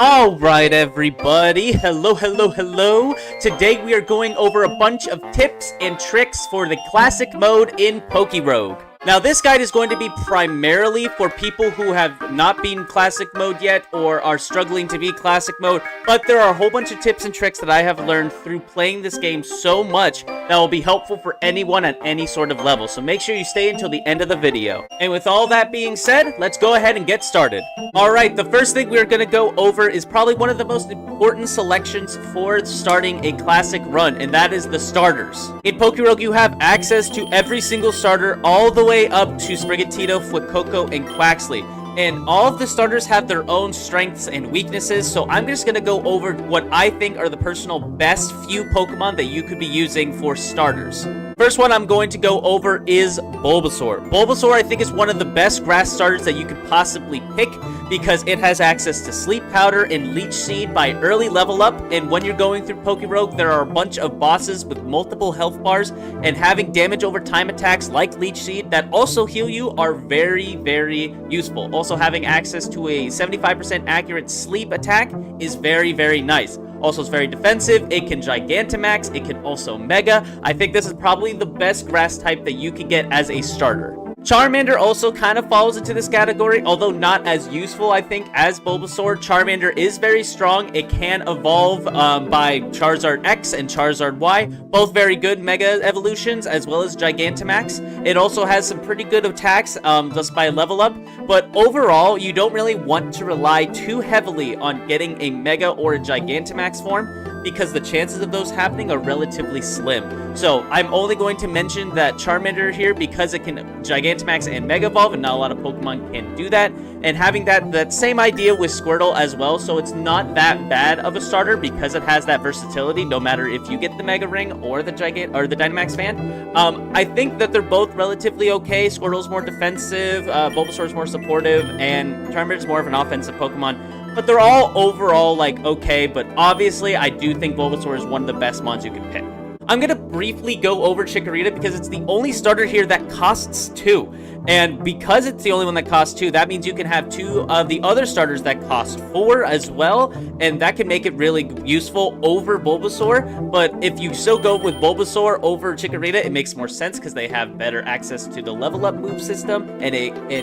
Alright everybody, hello. Today we are going over a bunch of tips and tricks for the classic mode in PokeRogue. Now this guide is going to be primarily for people who have not been classic mode yet or are struggling to be classic mode, but there are a whole bunch of tips and tricks that I have learned through playing this game so much that will be helpful for anyone at any sort of level, so make sure you stay until the end of the video. And with all that being said, let's go ahead and get started. Alright, the first thing we're going to go over is probably one of the most important selections for starting a classic run, and that is the starters. In PokeRogue, you have access to every single starter all the way up to Sprigatito, Fuecoco, and Quaxly. And all of the starters have their own strengths and weaknesses, so I'm just going to go over what I think are the personal best few Pokemon that you could be using for starters. First one I'm going to go over is Bulbasaur. Bulbasaur, I think, is one of the best grass starters that you could possibly pick because it has access to Sleep Powder and Leech Seed by early level up, and when you're going through PokeRogue, there are a bunch of bosses with multiple health bars, and having damage over time attacks like Leech Seed that also heal you are very, very useful. Also, having access to a 75% accurate sleep attack is very, very nice. Also, it's very defensive. It can Gigantamax. It can also Mega. I think this is probably the best grass type that you can get as a starter. Charmander also kind of falls into this category, although not as useful, I think, as Bulbasaur. Charmander is very strong. It can evolve by Charizard X and Charizard Y, both very good Mega evolutions, as well as Gigantamax. It also has some pretty good attacks just by level up, but overall, you don't really want to rely too heavily on getting a Mega or a Gigantamax form, because the chances of those happening are relatively slim. So I'm only going to mention that Charmander here because it can Gigantamax and Mega Evolve, and not a lot of Pokemon can do that. And having that same idea with Squirtle as well, so it's not that bad of a starter because it has that versatility, no matter if you get the Mega Ring or the Dynamax fan. I think that they're both relatively okay. Squirtle's more defensive, Bulbasaur's more supportive, and Charmander's more of an offensive Pokemon. But they're all overall, like, okay, but obviously I do think Bulbasaur is one of the best mons you can pick. I'm going to briefly go over Chikorita because it's the only starter here that costs 2. And because it's the only one that costs 2, that means you can have 2 of the other starters that cost 4 as well. And that can make it really useful over Bulbasaur. But if you still go with Bulbasaur over Chikorita, it makes more sense because they have better access to the level up move system. And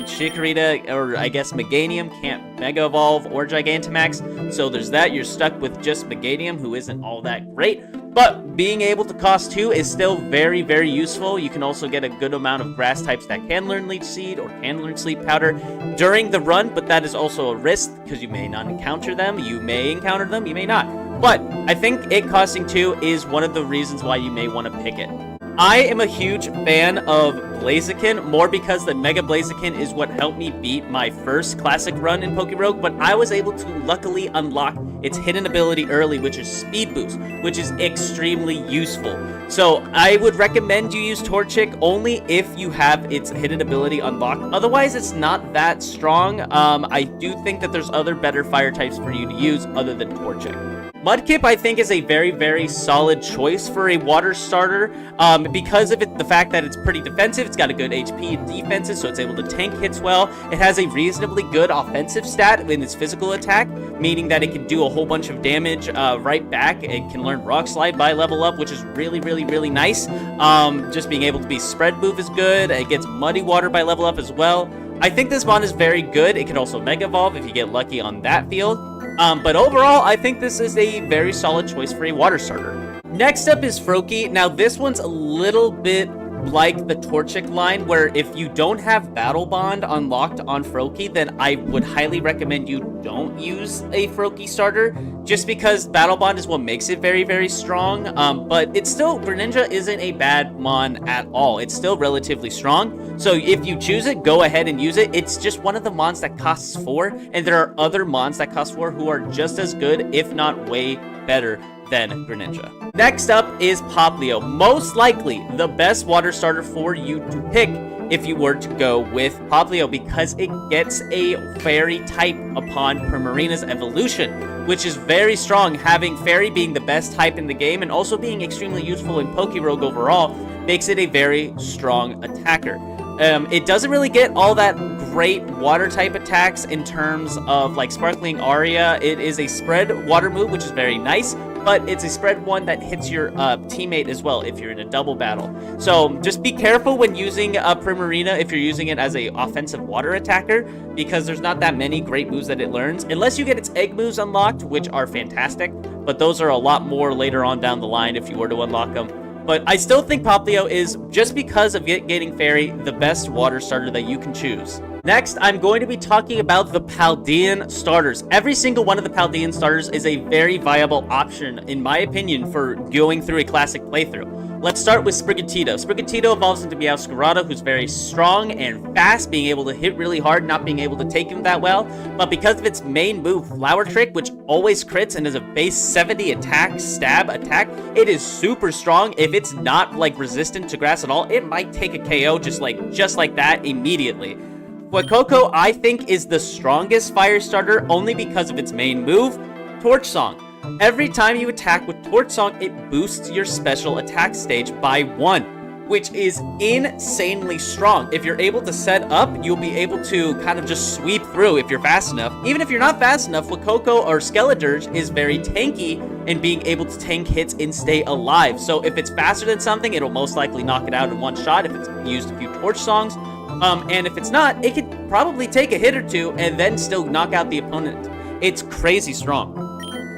Chikorita, or I guess Meganium, can't Mega Evolve or Gigantamax. So there's that. You're stuck with just Meganium, who isn't all that great. But being able to cost 2 is still very, very useful. You can also get a good amount of grass types that can learn Leech Seed or can learn Sleep Powder during the run, but that is also a risk because you may not encounter them. You may encounter them, you may not. But I think it costing 2 is one of the reasons why you may want to pick it. I am a huge fan of Blaziken, more because the Mega Blaziken is what helped me beat my first classic run in PokeRogue, but I was able to luckily unlock its hidden ability early, which is Speed Boost, which is extremely useful. So I would recommend you use Torchic only if you have its hidden ability unlocked. Otherwise, it's not that strong. I do think that there's other better fire types for you to use other than Torchic. Mudkip, I think, is a very, very solid choice for a water starter because of the fact that it's pretty defensive. It's got a good HP and defenses, so it's able to tank hits well. It has a reasonably good offensive stat in its physical attack, meaning that it can do a whole bunch of damage right back. It can learn Rock Slide by level up, which is really, really, really nice. Just being able to be Spread Move is good. It gets Muddy Water by level up as well. I think this mon is very good. It can also Mega Evolve if you get lucky on that field. But overall, I think this is a very solid choice for a water starter. Next up is Froakie. Now, this one's a little bit like the Torchic line, where if you don't have Battle Bond unlocked on Froakie, then I would highly recommend you don't use a Froakie starter, just because Battle Bond is what makes it very, very strong. But it's still, Greninja isn't a bad mon at all. It's still relatively strong. So if you choose it, go ahead and use it. It's just one of the mons that costs 4, and there are other mons that cost 4 who are just as good, if not way better than Greninja. Next up is Popplio, most likely the best water starter for you to pick if you were to go with Popplio, because it gets a fairy type upon Primarina's evolution, which is very strong. Having fairy being the best type in the game and also being extremely useful in PokeRogue overall makes it a very strong attacker. It doesn't really get all that great water type attacks in terms of like Sparkling Aria. It is a spread water move, which is very nice, but it's a spread one that hits your teammate as well if you're in a double battle. So just be careful when using Primarina if you're using it as a offensive water attacker, because there's not that many great moves that it learns, unless you get its egg moves unlocked, which are fantastic, but those are a lot more later on down the line if you were to unlock them. But I still think Popplio is, just because of Gaining Fairy, the best water starter that you can choose. Next, I'm going to be talking about the Paldean starters. Every single one of the Paldean starters is a very viable option, in my opinion, for going through a classic playthrough. Let's start with Sprigatito. Sprigatito evolves into Meowscarada, who's very strong and fast, being able to hit really hard, not being able to take him that well. But because of its main move, Flower Trick, which always crits and is a base 70 attack, stab attack, it is super strong. If it's not like resistant to grass at all, it might take a KO just like that immediately. Fuecoco, I think, is the strongest fire starter only because of its main move, Torch Song. Every time you attack with Torch Song, it boosts your special attack stage by 1, which is insanely strong. If you're able to set up, you'll be able to kind of just sweep through if you're fast enough. Even if you're not fast enough, Fuecoco or Skeledirge is very tanky in being able to tank hits and stay alive. So if it's faster than something, it'll most likely knock it out in one shot if it's used a few Torch Songs. And if it's not, it could probably take a hit or two and then still knock out the opponent. It's crazy strong.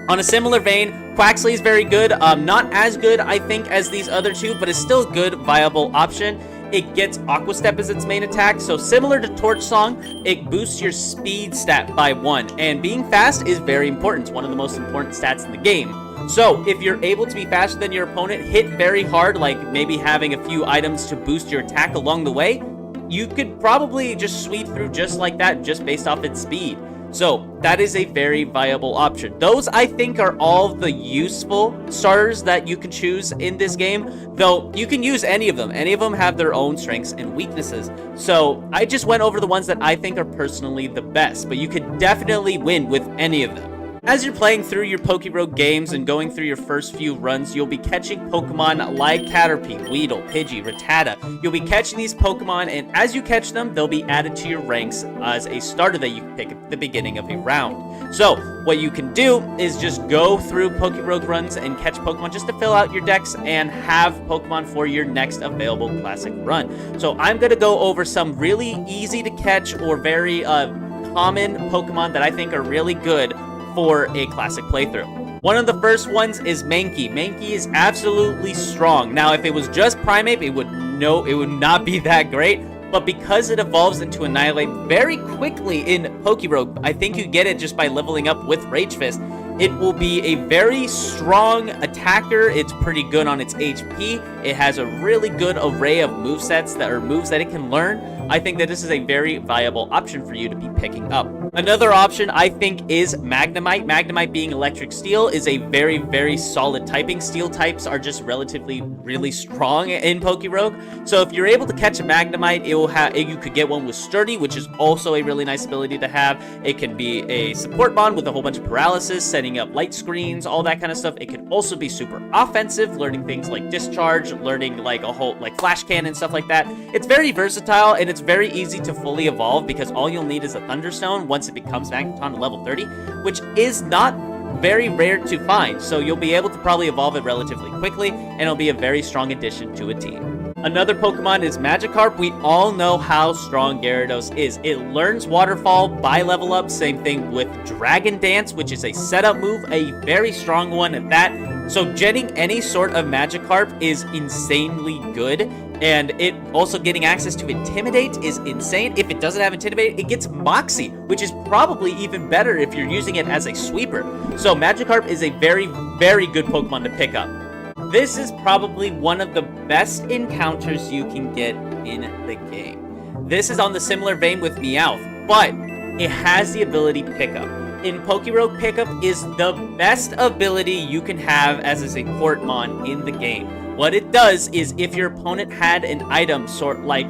On a similar vein, Quaxley is very good. Not as good, I think, as these other two, but is still a good, viable option. It gets Aqua Step as its main attack, so similar to Torch Song, it boosts your speed stat by 1. And being fast is very important. It's one of the most important stats in the game. So, if you're able to be faster than your opponent, hit very hard, like maybe having a few items to boost your attack along the way, you could probably just sweep through just like that, just based off its speed. So, that is a very viable option. Those, I think, are all the useful starters that you can choose in this game, though you can use any of them. Any of them have their own strengths and weaknesses. So, I just went over the ones that I think are personally the best, but you could definitely win with any of them. As you're playing through your PokeRogue games and going through your first few runs, you'll be catching Pokemon like Caterpie, Weedle, Pidgey, Rattata. You'll be catching these Pokemon, and as you catch them, they'll be added to your ranks as a starter that you can pick at the beginning of a round. So, what you can do is just go through PokeRogue runs and catch Pokemon just to fill out your decks and have Pokemon for your next available classic run. So, I'm going to go over some really easy to catch or very common Pokemon that I think are really good for a classic playthrough. One of the first ones is Mankey. Mankey is absolutely strong. Now, if it was just Primeape, it would not be that great, but because it evolves into Annihilate very quickly in PokeRogue, I think you get it just by leveling up with Rage Fist. It will be a very strong attacker. It's pretty good on its HP. It has a really good array of movesets that are moves that it can learn. I think that this is a very viable option for you to be picking up. Another option, I think, is Magnemite. Magnemite, being electric steel, is a very, very solid typing. Steel types are just relatively really strong in PokeRogue. So if you're able to catch a Magnemite, you could get one with Sturdy, which is also a really nice ability to have. It can be a support bond with a whole bunch of paralysis, setting up light screens, all that kind of stuff. It could also be super offensive, learning things like Discharge, learning like a whole Flash Cannon, stuff like that. It's very versatile, and it's very easy to fully evolve because all you'll need is a Thunderstone once it becomes Magneton to level 30, which is not very rare to find, so you'll be able to probably evolve it relatively quickly, and it'll be a very strong addition to a team. Another Pokemon is Magikarp. We all know how strong Gyarados is. It learns Waterfall by level up, same thing with Dragon Dance, which is a setup move, a very strong one at that. So getting any sort of Magikarp is insanely good. And it also getting access to Intimidate is insane. If it doesn't have Intimidate, it gets Moxie, which is probably even better if you're using it as a sweeper. So Magikarp is a very, very good Pokemon to pick up. This is probably one of the best encounters you can get in the game. This is on the similar vein with Meowth, but it has the ability Pickup. In PokeRogue, Pickup is the best ability you can have as a Supportmon in the game. What it does is if your opponent had an item sort like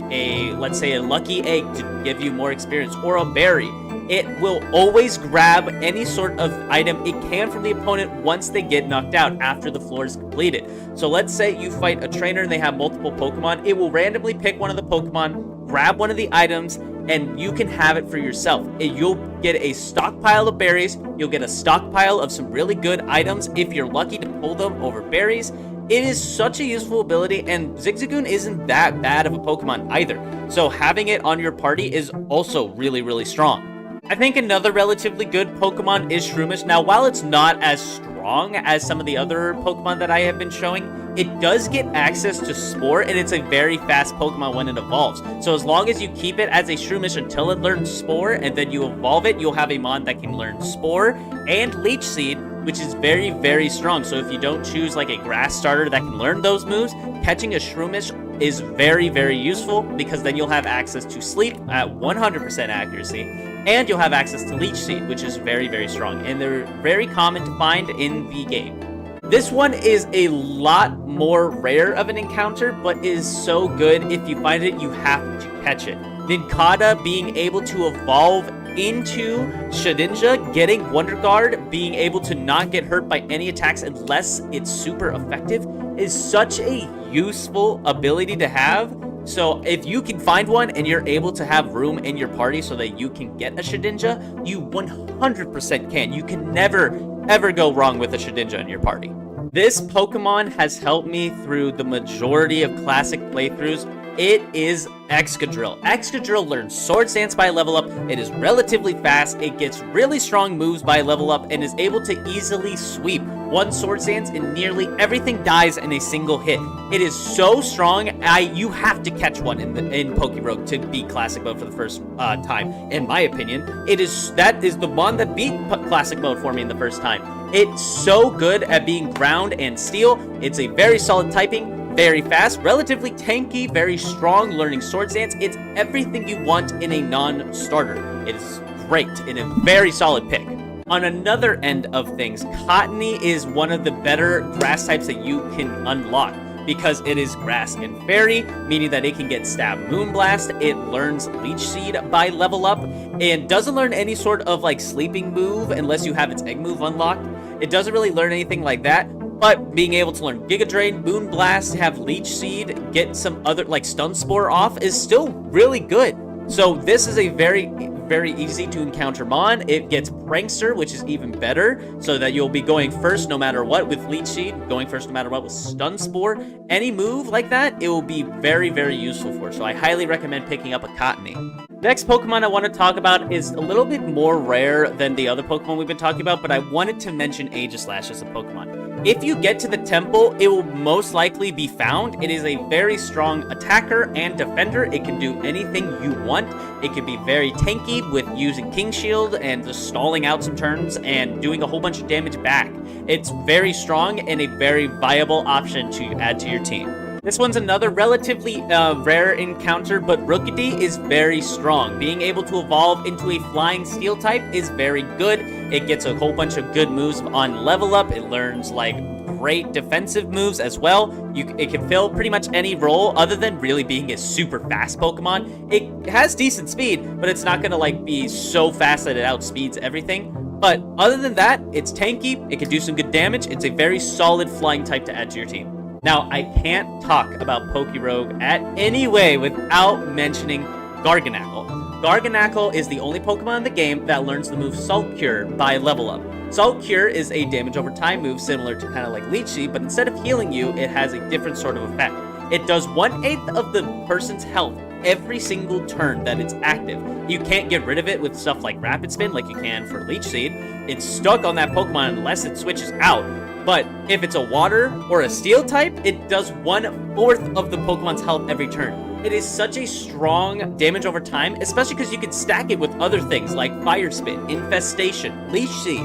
let's say a lucky egg to give you more experience or a berry, it will always grab any sort of item it can from the opponent once they get knocked out after the floor is completed. So let's say you fight a trainer and they have multiple Pokemon. It will randomly pick one of the Pokemon, grab one of the items, and you can have it for yourself. You'll get a stockpile of berries. You'll get a stockpile of some really good items if you're lucky to pull them over berries. It is such a useful ability, and Zigzagoon isn't that bad of a Pokemon either. So having it on your party is also really, really strong. I think another relatively good Pokemon is Shroomish. Now, while it's not as strong as some of the other Pokemon that I have been showing, it does get access to Spore, and it's a very fast Pokemon when it evolves. So as long as you keep it as a Shroomish until it learns Spore, and then you evolve it, you'll have a mon that can learn Spore and Leech Seed, which is very, very strong. So if you don't choose like a grass starter that can learn those moves, catching a Shroomish is very, very useful, because then you'll have access to Sleep at 100% accuracy, and you'll have access to Leech Seed, which is very, very strong, and they're very common to find in the game. This one is a lot more rare of an encounter, but is so good. If you find it, you have to catch it. Nincada being able to evolve into Shedinja, getting Wonder Guard, being able to not get hurt by any attacks unless it's super effective, is such a useful ability to have. So if you can find one and you're able to have room in your party so that you can get a Shedinja, you 100% can. You can never, ever go wrong with a Shedinja in your party. This Pokemon has helped me through the majority of classic playthroughs. It is Excadrill. Excadrill learns Sword Stance by level up. It is relatively fast. It gets really strong moves by level up and is able to easily sweep one Sword Stance, and nearly everything dies in a single hit. It is so strong. You have to catch one in PokeRogue to beat Classic Mode for the first time, in my opinion. That is the one that beat Classic Mode for me in the first time. It's so good at being ground and steel. It's a very solid typing. Very fast, relatively tanky, very strong, learning Sword Stance. It's everything you want in a non-starter. It is great and a very solid pick. On another end of things, Cottony is one of the better grass types that you can unlock, because it is grass and fairy, meaning that it can get Stab Moonblast. It learns Leech Seed by level up, and doesn't learn any sort of like sleeping move unless you have its egg move unlocked. It doesn't really learn anything like that. But being able to learn Giga Drain, Moonblast, have Leech Seed, get some other like Stun Spore off is still really good. So this is a very, very easy to encounter mon. It gets Prankster, which is even better, so that you'll be going first no matter what with Leech Seed, going first no matter what with Stun Spore. Any move like that, it will be very, very useful for. So I highly recommend picking up a Cottony. Next Pokemon I want to talk about is a little bit more rare than the other Pokemon we've been talking about, but I wanted to mention Aegislash as a Pokemon. If you get to the temple, it will most likely be found. It is a very strong attacker and defender. It can do anything you want. It can be very tanky with using King Shield and just stalling out some turns and doing a whole bunch of damage back. It's very strong and a very viable option to add to your team. This one's another relatively rare encounter, but Rookidee is very strong. Being able to evolve into a flying steel type is very good. It gets a whole bunch of good moves on level up. It learns like great defensive moves as well. It can fill pretty much any role other than really being a super fast Pokemon. It has decent speed, but it's not gonna like be so fast that it outspeeds everything. But other than that, it's tanky. It can do some good damage. It's a very solid flying type to add to your team. Now, I can't talk about PokeRogue at any way without mentioning Garganacl. Garganacl is the only Pokemon in the game that learns the move Salt Cure by level up. Salt Cure is a damage over time move similar to kind of like Leech Seed, but instead of healing you, it has a different sort of effect. It does 1/8 of the person's health every single turn that it's active. You can't get rid of it with stuff like Rapid Spin like you can for Leech Seed. It's stuck on that Pokemon unless it switches out. But if it's a water or a steel type, it does 1/4 of the Pokemon's health every turn. It is such a strong damage over time, especially because you can stack it with other things like Fire Spin, Infestation, Leech Seed.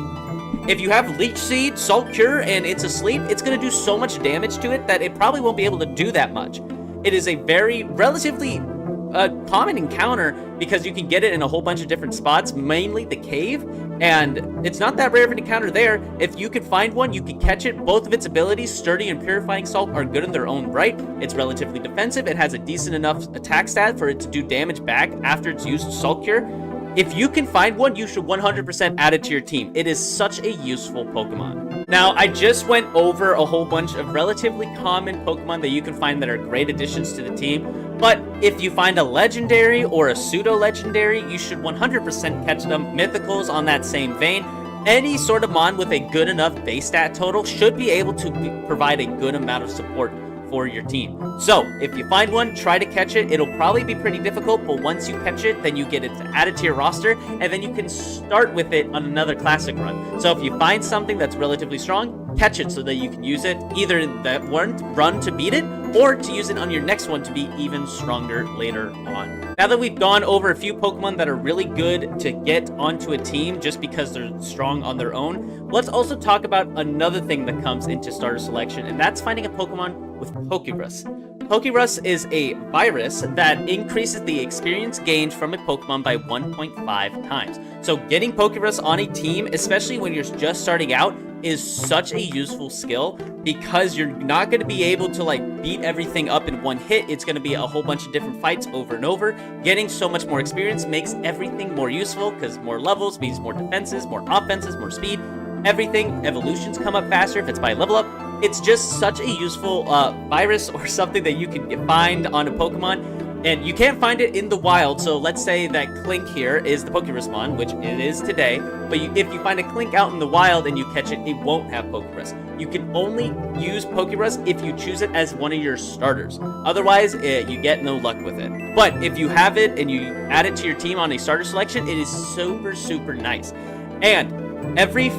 If you have Leech Seed, Salt Cure, and it's asleep, it's going to do so much damage to it that it probably won't be able to do that much. It is a very relatively common encounter because you can get it in a whole bunch of different spots, mainly the cave, and it's not that rare of an encounter there. If you can find one, you can catch it. Both of its abilities, Sturdy and Purifying Salt, are good in their own right. It's relatively defensive. It has a decent enough attack stat for it to do damage back after it's used Salt Cure. if you can find one, you should 100% add it to your team. It is such a useful Pokemon. Now, I just went over a whole bunch of relatively common Pokemon that you can find that are great additions to the team, but if you find a legendary or a pseudo-legendary, you should 100% catch them. Mythicals on that same vein. Any sort of mon with a good enough base stat total should be able to provide a good amount of support for your team. So, if you find one, try to catch it. It'll probably be pretty difficult, but once you catch it, then you get it added to your roster, and then you can start with it on another classic run. So if you find something that's relatively strong, catch it so that you can use it either in that one run to beat it, or to use it on your next one to be even stronger later on. Now that we've gone over a few Pokemon that are really good to get onto a team just because they're strong on their own, let's also talk about another thing that comes into starter selection, and that's finding a Pokemon with Pokerus. Pokerus is a virus that increases the experience gained from a Pokemon by 1.5 times. So getting Pokerus on a team, especially when you're just starting out, is such a useful skill because you're not going to be able to like beat everything up in one hit. It's going to be a whole bunch of different fights over and over. Getting so much more experience makes everything more useful because more levels means more defenses, more offenses, more speed. Everything, evolutions come up faster if it's by level up. It's just such a useful virus or something that you can find on a Pokemon. And you can't find it in the wild, so let's say that Clink here is the Pokerus mon, which it is today, but if you find a Clink out in the wild and you catch it, it won't have Pokerus. You can only use Pokerus if you choose it as one of your starters. Otherwise, you get no luck with it. But if you have it and you add it to your team on a starter selection, it is super, super nice. And every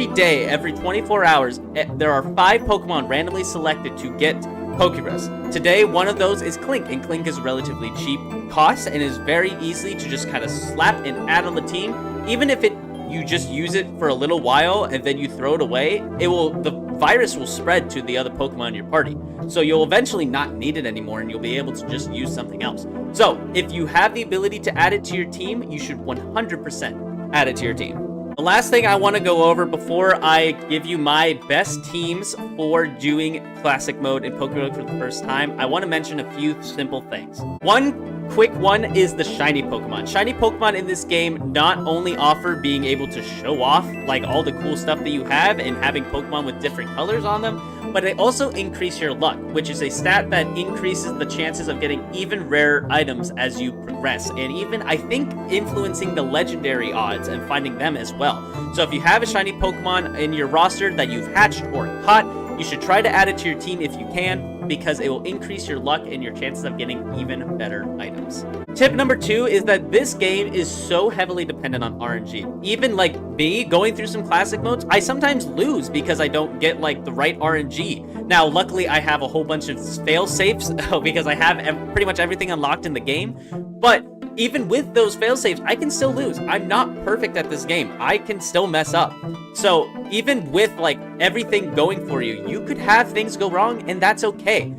day, every 24 hours, there are 5 Pokemon randomly selected to get Pokerus. Today, one of those is Clink, and Clink is relatively cheap cost and is very easy to just kind of slap and add on the team. Even if you just use it for a little while and then you throw it away, the virus will spread to the other Pokemon in your party. So you'll eventually not need it anymore and you'll be able to just use something else. So if you have the ability to add it to your team, you should 100% add it to your team. The last thing I want to go over before I give you my best teams for doing Classic Mode in PokeRogue for the first time, I want to mention a few simple things. One quick one is the Shiny Pokemon. Shiny Pokemon in this game not only offer being able to show off like all the cool stuff that you have and having Pokemon with different colors on them, but they also increase your luck, which is a stat that increases the chances of getting even rarer items as you progress, and even, I think, influencing the legendary odds and finding them as well. So if you have a shiny Pokemon in your roster that you've hatched or caught, you should try to add it to your team if you can, because it will increase your luck and your chances of getting even better items. Tip number 2 is that this game is so heavily dependent on RNG. Even like me, going through some classic modes, I sometimes lose because I don't get like the right RNG. Now, luckily, I have a whole bunch of fail safes because I have pretty much everything unlocked in the game, but even with those fail safes, I can still lose. I'm not perfect at this game. I can still mess up. So even with like everything going for you, you could have things go wrong, and that's okay.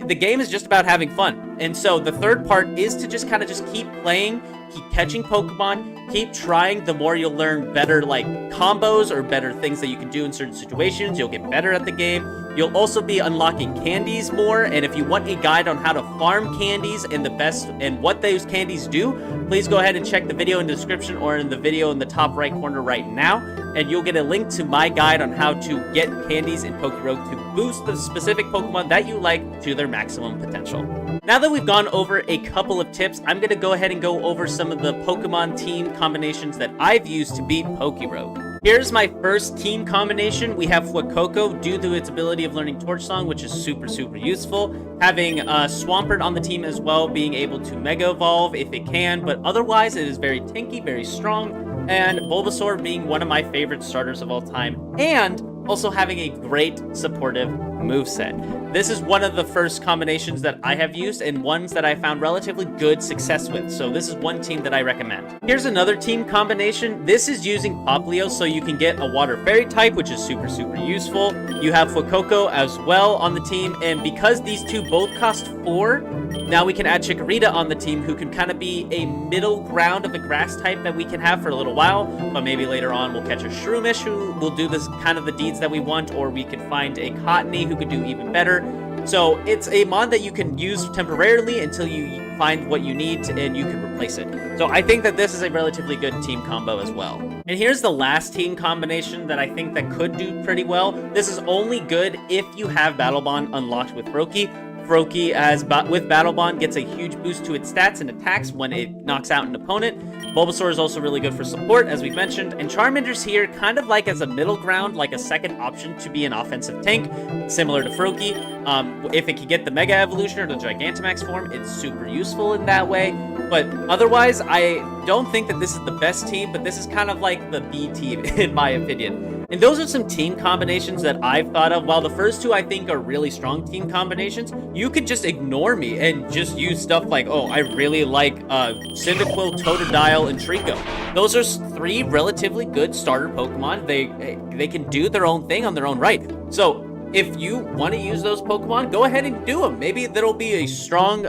The game is just about having fun. And so the third part is to just kind of just keep playing, keep catching Pokemon, keep trying. The more you'll learn better like combos or better things that you can do in certain situations, you'll get better at the game. You'll also be unlocking candies more, and if you want a guide on how to farm candies and the best and what those candies do, please go ahead and check the video in the description or in the video in the top right corner right now, and you'll get a link to my guide on how to get candies in PokeRogue to boost the specific Pokemon that you like to their maximum potential. Now that we've gone over a couple of tips, I'm going to go ahead and go over some of the Pokemon team combinations that I've used to beat PokeRogue. Here's my first team combination. We have Fuecoco due to its ability of learning Torch Song, which is super, super useful. Having Swampert on the team as well, being able to Mega Evolve if it can, but otherwise it is very tanky, very strong, and Bulbasaur being one of my favorite starters of all time, and also having a great supportive moveset. This is one of the first combinations that I have used and ones that I found relatively good success with, so this is one team that I recommend. Here's another team combination. This is using Popplio, so you can get a Water Fairy type, which is super, super useful. You have Fuecoco as well on the team, and because these two both cost 4, now we can add Chikorita on the team, who can kind of be a middle ground of a grass type that we can have for a little while, but maybe later on we'll catch a Shroomish who will do this kind of the deeds that we want, or we can find a Cottony who could do even better. So it's a mod that you can use temporarily until you find what you need and you can replace it. So I think that this is a relatively good team combo as well. And here's the last team combination that I think that could do pretty well. This is only good if you have Battle Bond unlocked with Froakie. Froakie, with Battle Bond, gets a huge boost to its stats and attacks when it knocks out an opponent. Bulbasaur is also really good for support, as we mentioned, and Charmander's here kind of like as a middle ground, like a second option to be an offensive tank, similar to Froakie. If it can get the Mega Evolution or the Gigantamax form, it's super useful in that way. But otherwise, I don't think that this is the best team, but this is kind of like the B team, in my opinion. And those are some team combinations that I've thought of. While the first two I think are really strong team combinations, you could just ignore me and just use stuff like, oh, I really like Cyndaquil, Totodile, and Trico. Those are three relatively good starter Pokemon. They can do their own thing on their own right. So if you want to use those Pokemon, go ahead and do them. Maybe there'll be a strong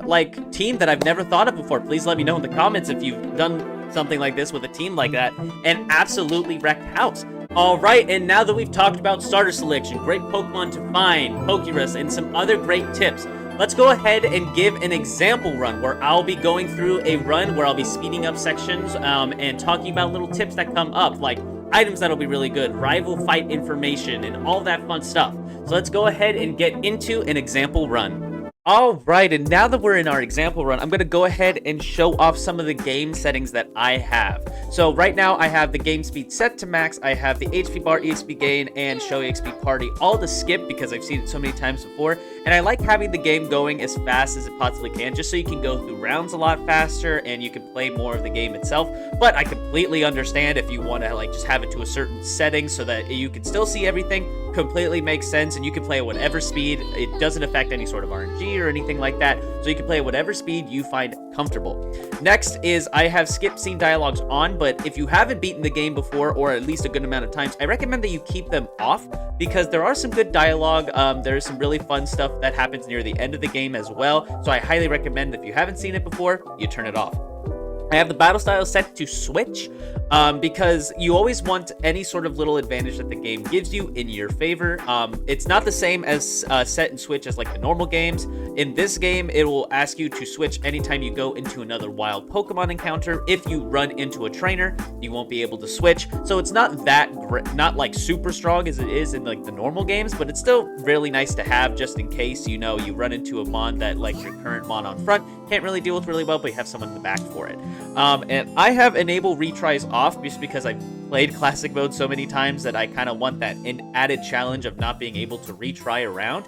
team that I've never thought of before. Please let me know in the comments if you've done something like this with a team like that and absolutely wrecked house. Alright, and now that we've talked about starter selection, great Pokemon to find, Pokerus, and some other great tips, let's go ahead and give an example run where I'll be going through a run where I'll be speeding up sections and talking about little tips that come up, like items that'll be really good, rival fight information, and all that fun stuff. So let's go ahead and get into an example run. Alright, and now that we're in our example run, I'm going to go ahead and show off some of the game settings that I have. So right now I have the game speed set to max, I have the HP bar, EXP gain, and show EXP party all to skip because I've seen it so many times before, and I like having the game going as fast as it possibly can, just so you can go through rounds a lot faster and you can play more of the game itself. But I completely understand if you want to just have it to a certain setting so that you can still see everything. Completely makes sense, and you can play at whatever speed. It doesn't affect any sort of RNG or anything like that, so you can play at whatever speed you find comfortable. Next is I have skip scene dialogues on, but if you haven't beaten the game before, or at least a good amount of times, I recommend that you keep them off because there are some good dialogue. There's some really fun stuff that happens near the end of the game as well, so I highly recommend if you haven't seen it before, you turn it off. I have the battle style set to switch because you always want any sort of little advantage that the game gives you in your favor. It's not the same as set and switch as like the normal games. In this game, it will ask you to switch anytime you go into another wild Pokemon encounter. If you run into a trainer, you won't be able to switch. So it's not that not like super strong as it is in like the normal games, but it's still really nice to have just in case, you know, you run into a mon that like your current mon on front can't really deal with really well, but you have someone in the back for it. And I have enable retries off just because I've played classic mode so many times that I kind of want that added challenge of not being able to retry around.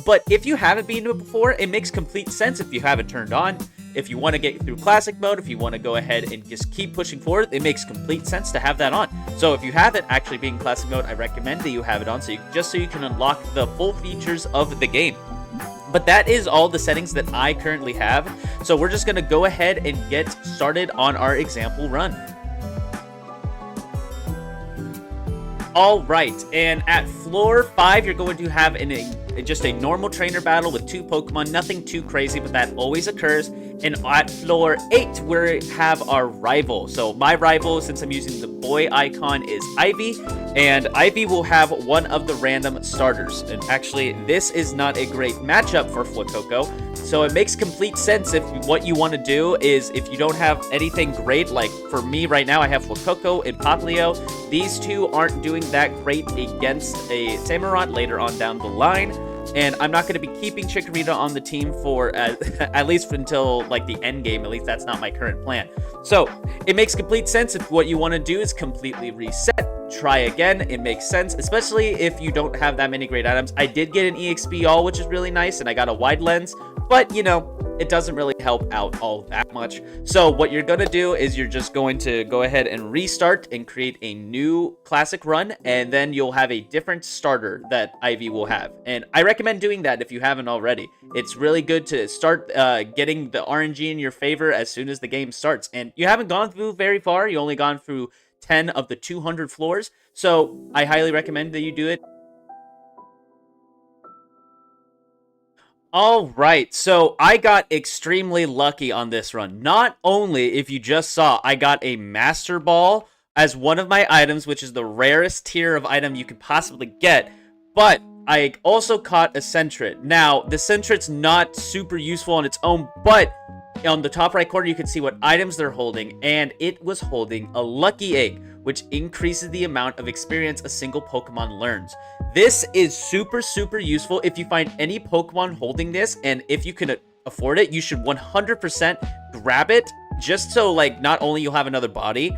But if you haven't been to it before, it makes complete sense if you have it turned on. If you want to get through classic mode, if you want to go ahead and just keep pushing forward, it makes complete sense to have that on. So if you have it actually being classic mode, I recommend that you have it on just so you can unlock the full features of the game. But that is all the settings that I currently have. So we're just going to go ahead and get started on our example run. All right, and at floor 5, you're going to have just a normal trainer battle with 2 Pokemon, nothing too crazy, but that always occurs. And at floor 8, we have our rival. So my rival, since I'm using the boy icon, is Ivy, and Ivy will have one of the random starters. And actually, this is not a great matchup for Fuecoco, so it makes complete sense if what you want to do is, if you don't have anything great, like for me right now, I have Fuecoco and Popplio. These two aren't doing that great against a Samurott later on down the line. And I'm not going to be keeping Chikorita on the team for at least until like the end game. At least that's not my current plan. So it makes complete sense if what you want to do is completely reset, try again. It makes sense, especially if you don't have that many great items. I did get an EXP all, which is really nice, and I got a wide lens, but you know, it doesn't really help out all that much. So what you're going to do is you're just going to go ahead and restart and create a new classic run, and then you'll have a different starter that Ivy will have. And I recommend doing that if you haven't already. It's really good to start getting the RNG in your favor as soon as the game starts. And you haven't gone through very far. You only gone through 10 of the 200 floors. So I highly recommend that you do it. Alright, so I got extremely lucky on this run. Not only, if you just saw, I got a Master Ball as one of my items, which is the rarest tier of item you could possibly get, but I also caught a Sentret. Now, the Sentret's not super useful on its own, but on the top right corner, you can see what items they're holding, and it was holding a Lucky Egg, which increases the amount of experience a single Pokemon learns. This is super, super useful if you find any Pokemon holding this, and if you can afford it, you should 100% grab it, just so, like, not only you'll have another body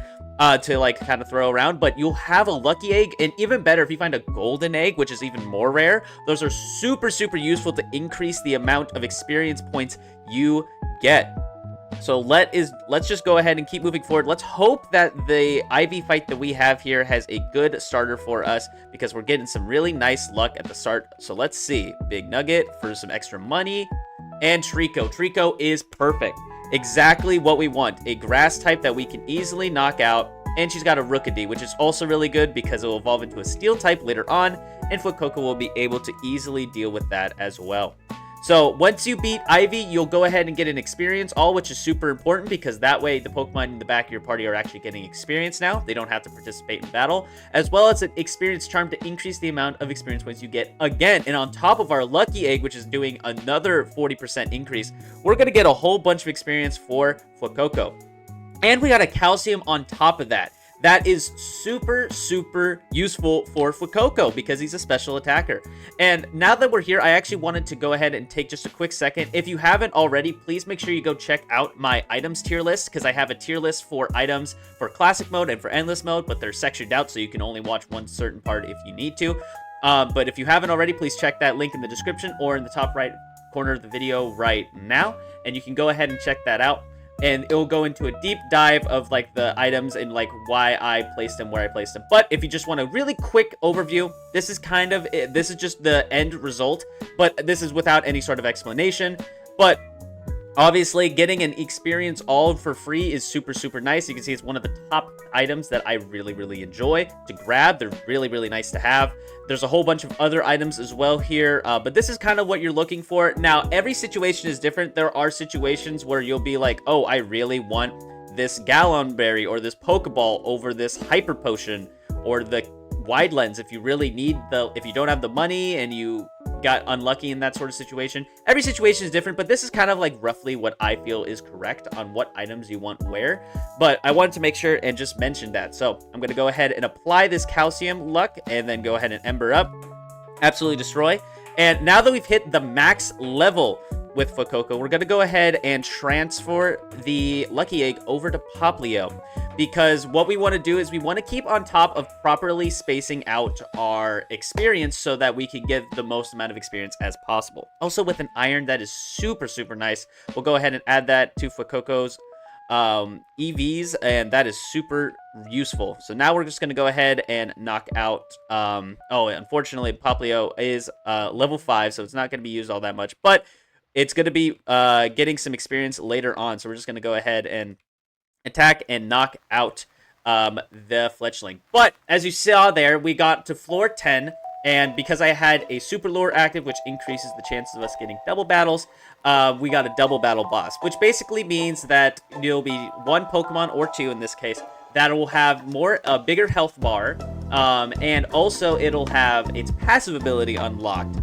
to, like, kind of throw around, but you'll have a Lucky Egg, and even better, if you find a Golden Egg, which is even more rare, those are super, super useful to increase the amount of experience points you get. So let's just go ahead and keep moving forward. Let's hope that the IV fight that we have here has a good starter for us, because we're getting some really nice luck at the start. So let's see. Big Nugget for some extra money. And Trico. Trico is perfect. Exactly what we want. A grass type that we can easily knock out. And she's got a Rookidee, which is also really good because it will evolve into a steel type later on. And Fuecoco will be able to easily deal with that as well. So once you beat Ivy, you'll go ahead and get an experience all, which is super important because that way the Pokemon in the back of your party are actually getting experience now. They don't have to participate in battle, as well as an experience charm to increase the amount of experience points you get again. And on top of our Lucky Egg, which is doing another 40% increase, we're going to get a whole bunch of experience for Fuecoco. And we got a Calcium on top of that. That is super, super useful for Fuecoco because he's a special attacker. And now that we're here, I actually wanted to go ahead and take just a quick second. If you haven't already, please make sure you go check out my items tier list, because I have a tier list for items for classic mode and for endless mode, but they're sectioned out so you can only watch one certain part if you need to. But if you haven't already, please check that link in the description or in the top right corner of the video right now, and you can go ahead and check that out. And it will go into a deep dive of like the items and like why I placed them where I placed them. But if you just want a really quick overview, this is just the end result, but this is without any sort of explanation. But obviously, getting an experience all for free is super, super nice. You can see it's one of the top items that I really, really enjoy to grab. They're really, really nice to have. There's a whole bunch of other items as well here, but this is kind of what you're looking for. Now, every situation is different. There are situations where you'll be like, oh, I really want this Gallon Berry or this Pokeball over this Hyper Potion or the Wide Lens if you really need if you don't have the money and you got unlucky in that sort of situation. Every situation is different, but this is kind of like roughly what I feel is correct on what items you want where. But I wanted to make sure and just mention that. So I'm going to go ahead and apply this Calcium luck and then go ahead and Ember up. Absolutely destroy. And now that we've hit the max level with Fuecoco, we're going to go ahead and transfer the Lucky Egg over to Poplio. Because what we want to do is we want to keep on top of properly spacing out our experience so that we can get the most amount of experience as possible. Also with an iron, that is super, super nice. We'll go ahead and add that to Fuecoco's EVs, and that is super useful. So now we're just going to go ahead and knock out, oh, unfortunately, Poplio is level 5, so it's not going to be used all that much, but it's going to be getting some experience later on. So we're just going to go ahead and attack and knock out the Fletchling. But as you saw there, we got to floor 10, and because I had a super lure active, which increases the chances of us getting double battles, we got a double battle boss, which basically means that there'll be one Pokemon, or two in this case, that will have a bigger health bar, and also it'll have its passive ability unlocked,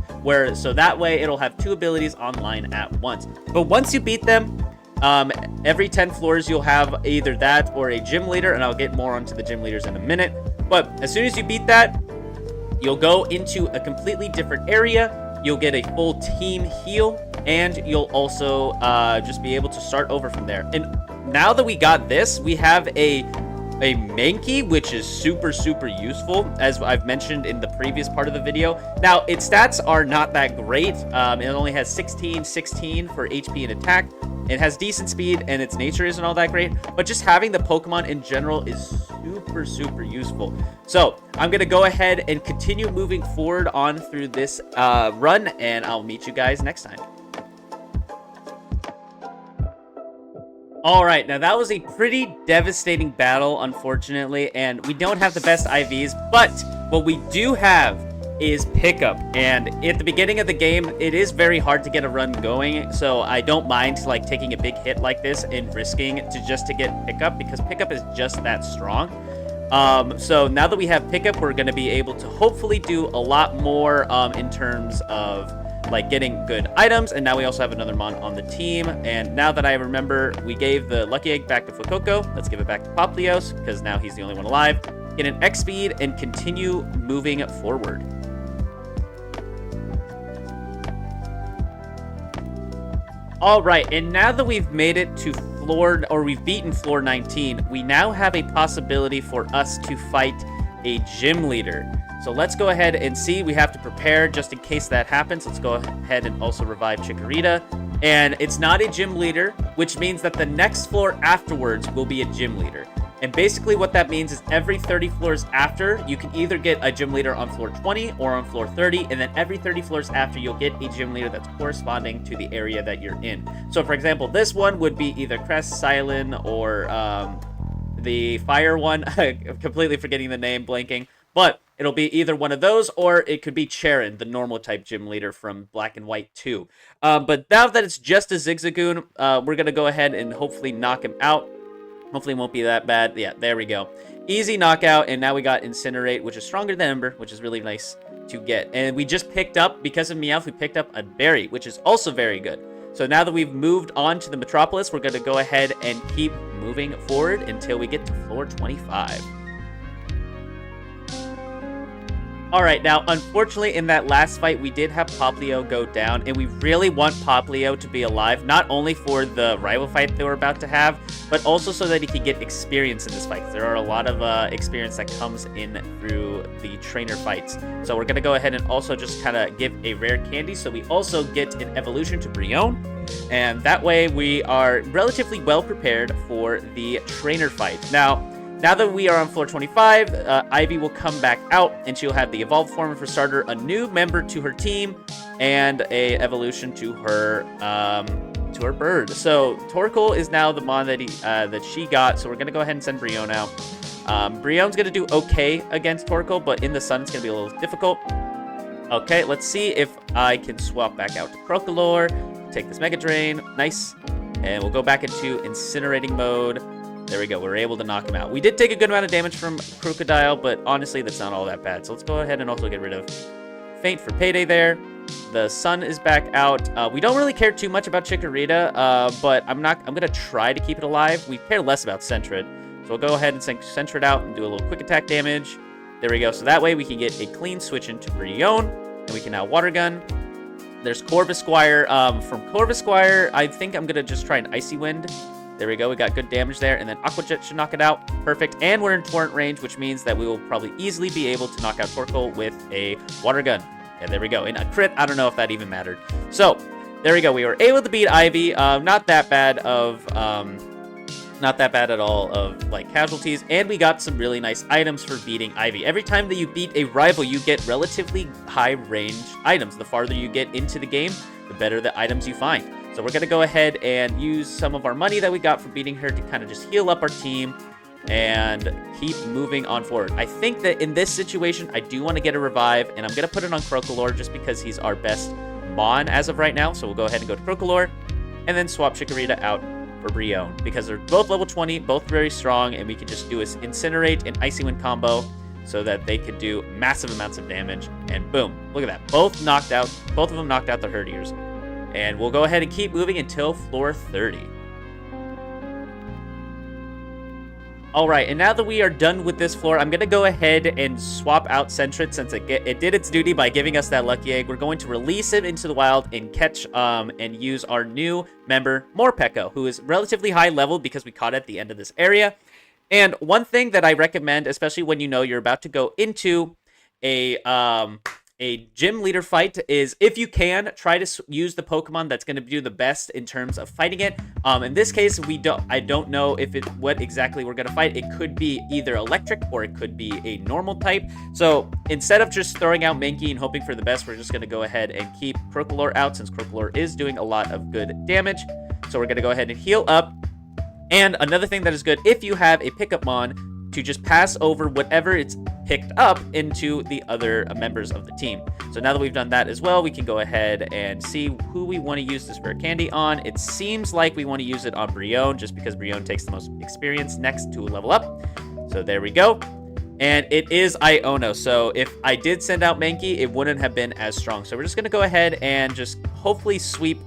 so that way it'll have two abilities online at once. But once you beat them, every 10 floors you'll have either that or a gym leader, and I'll get more onto the gym leaders in a minute. But as soon as you beat that, you'll go into a completely different area. You'll get a full team heal, and you'll also just be able to start over from there. And now that we got this, we have a Mankey, which is super, super useful, as I've mentioned in the previous part of the video. Now, its stats are not that great. It only has 16 for HP and attack. It has decent speed, and its nature isn't all that great, but just having the Pokemon in general is super, super useful. So I'm going to go ahead and continue moving forward on through this run, and I'll meet you guys next time. Alright, now that was a pretty devastating battle, unfortunately, and we don't have the best IVs, but what we do have is pickup. And at the beginning of the game, it is very hard to get a run going, so I don't mind like taking a big hit like this and risking to get pickup, because pickup is just that strong. So now that we have pickup, we're going to be able to hopefully do a lot more in terms of like getting good items. And now we also have another Mon on the team. And now that I remember, we gave the Lucky Egg back to Fuecoco. Let's give it back to Poplios because now he's the only one alive. Get an X speed and continue moving forward. All right, and now that we've made it to we've beaten floor 19, we now have a possibility for us to fight a gym leader. So let's go ahead and see. We have to prepare just in case that happens. Let's go ahead and also revive Chikorita. And it's not a gym leader, which means that the next floor afterwards will be a gym leader. And basically what that means is every 30 floors after, you can either get a gym leader on floor 20 or on floor 30, and then every 30 floors after, you'll get a gym leader that's corresponding to the area that you're in. So for example, this one would be either Crest, Silent, or the fire one. I'm completely forgetting the name, blanking. But it'll be either one of those, or it could be Charon, the normal type gym leader from Black and White 2. But now that it's just a Zigzagoon, we're going to go ahead and hopefully knock him out. Hopefully it won't be that bad. Yeah, there we go. Easy knockout, and now we got Incinerate, which is stronger than Ember, which is really nice to get. And we just picked up, because of Meowth, we picked up a Berry, which is also very good. So now that we've moved on to the Metropolis, we're going to go ahead and keep moving forward until we get to floor 25. Alright, now, unfortunately, in that last fight, we did have Poplio go down, and we really want Poplio to be alive, not only for the rival fight that we're about to have, but also so that he can get experience in this fight. There are a lot of experience that comes in through the trainer fights. So we're going to go ahead and also just kind of give a rare candy, so we also get an evolution to Brion, and that way we are relatively well prepared for the trainer fight. Now that we are on floor 25, Ivy will come back out, and she'll have the evolved form for starter, a new member to her team, and a evolution to her bird. So Torkoal is now the Mon that she got. So we're gonna go ahead and send Brion out. Brion's gonna do okay against Torkoal, but in the sun it's gonna be a little difficult. Okay, let's see if I can swap back out to Crocolore. Take this Mega Drain, nice, and we'll go back into incinerating mode. There we go. We're able to knock him out. We did take a good amount of damage from Crocodile, but honestly, that's not all that bad. So let's go ahead and also get rid of Faint for Payday there. The sun is back out. We don't really care too much about Chikorita, but I'm going to try to keep it alive. We care less about Sentret. So we'll go ahead and send Sentret out and do a little quick attack damage. There we go. So that way we can get a clean switch into Brion, and we can now Water Gun. There's Corvisquire. From Corvisquire, I think I'm going to just try an Icy Wind. There we go. We got good damage there. And then Aqua Jet should knock it out. Perfect. And we're in Torrent range, which means that we will probably easily be able to knock out Torkoal with a Water Gun. And there we go. In a crit, I don't know if that even mattered. So, there we go. We were able to beat Ivy. Not that bad at all of like casualties. And we got some really nice items for beating Ivy. Every time that you beat a rival, you get relatively high range items. The farther you get into the game, the better the items you find. So we're going to go ahead and use some of our money that we got for beating her to kind of just heal up our team and keep moving on forward. I think that in this situation, I do want to get a revive, and I'm going to put it on Crocolore just because he's our best Mon as of right now. So we'll go ahead and go to Crocolore and then swap Chikorita out for Brion because they're both level 20, both very strong, and we can just do an Incinerate and Icy Wind combo so that they could do massive amounts of damage. And boom, look at that. Both of them knocked out the Herdiers. And we'll go ahead and keep moving until floor 30. Alright, and now that we are done with this floor, I'm going to go ahead and swap out Sentret since it did its duty by giving us that Lucky Egg. We're going to release it into the wild and catch and use our new member, Morpeko, who is relatively high level because we caught it at the end of this area. And one thing that I recommend, especially when you know you're about to go into a gym leader fight, is if you can try to use the Pokemon that's going to do the best in terms of fighting it. In this case, I don't know what exactly we're going to fight. It could be either electric or it could be a normal type. So instead of just throwing out Mankey and hoping for the best, we're just going to go ahead and keep Crocolore out since Crocolore is doing a lot of good damage. So we're going to go ahead and heal up. And another thing that is good, if you have a pickup Mon, to just pass over whatever it's picked up into the other members of the team. So now that we've done that as well, we can go ahead and see who we want to use this rare candy on. It seems like we want to use it on Brion just because Brion takes the most experience next to level up. So there we go. And it is Iono, so if I did send out Mankey, it wouldn't have been as strong. So we're just going to go ahead and just hopefully sweep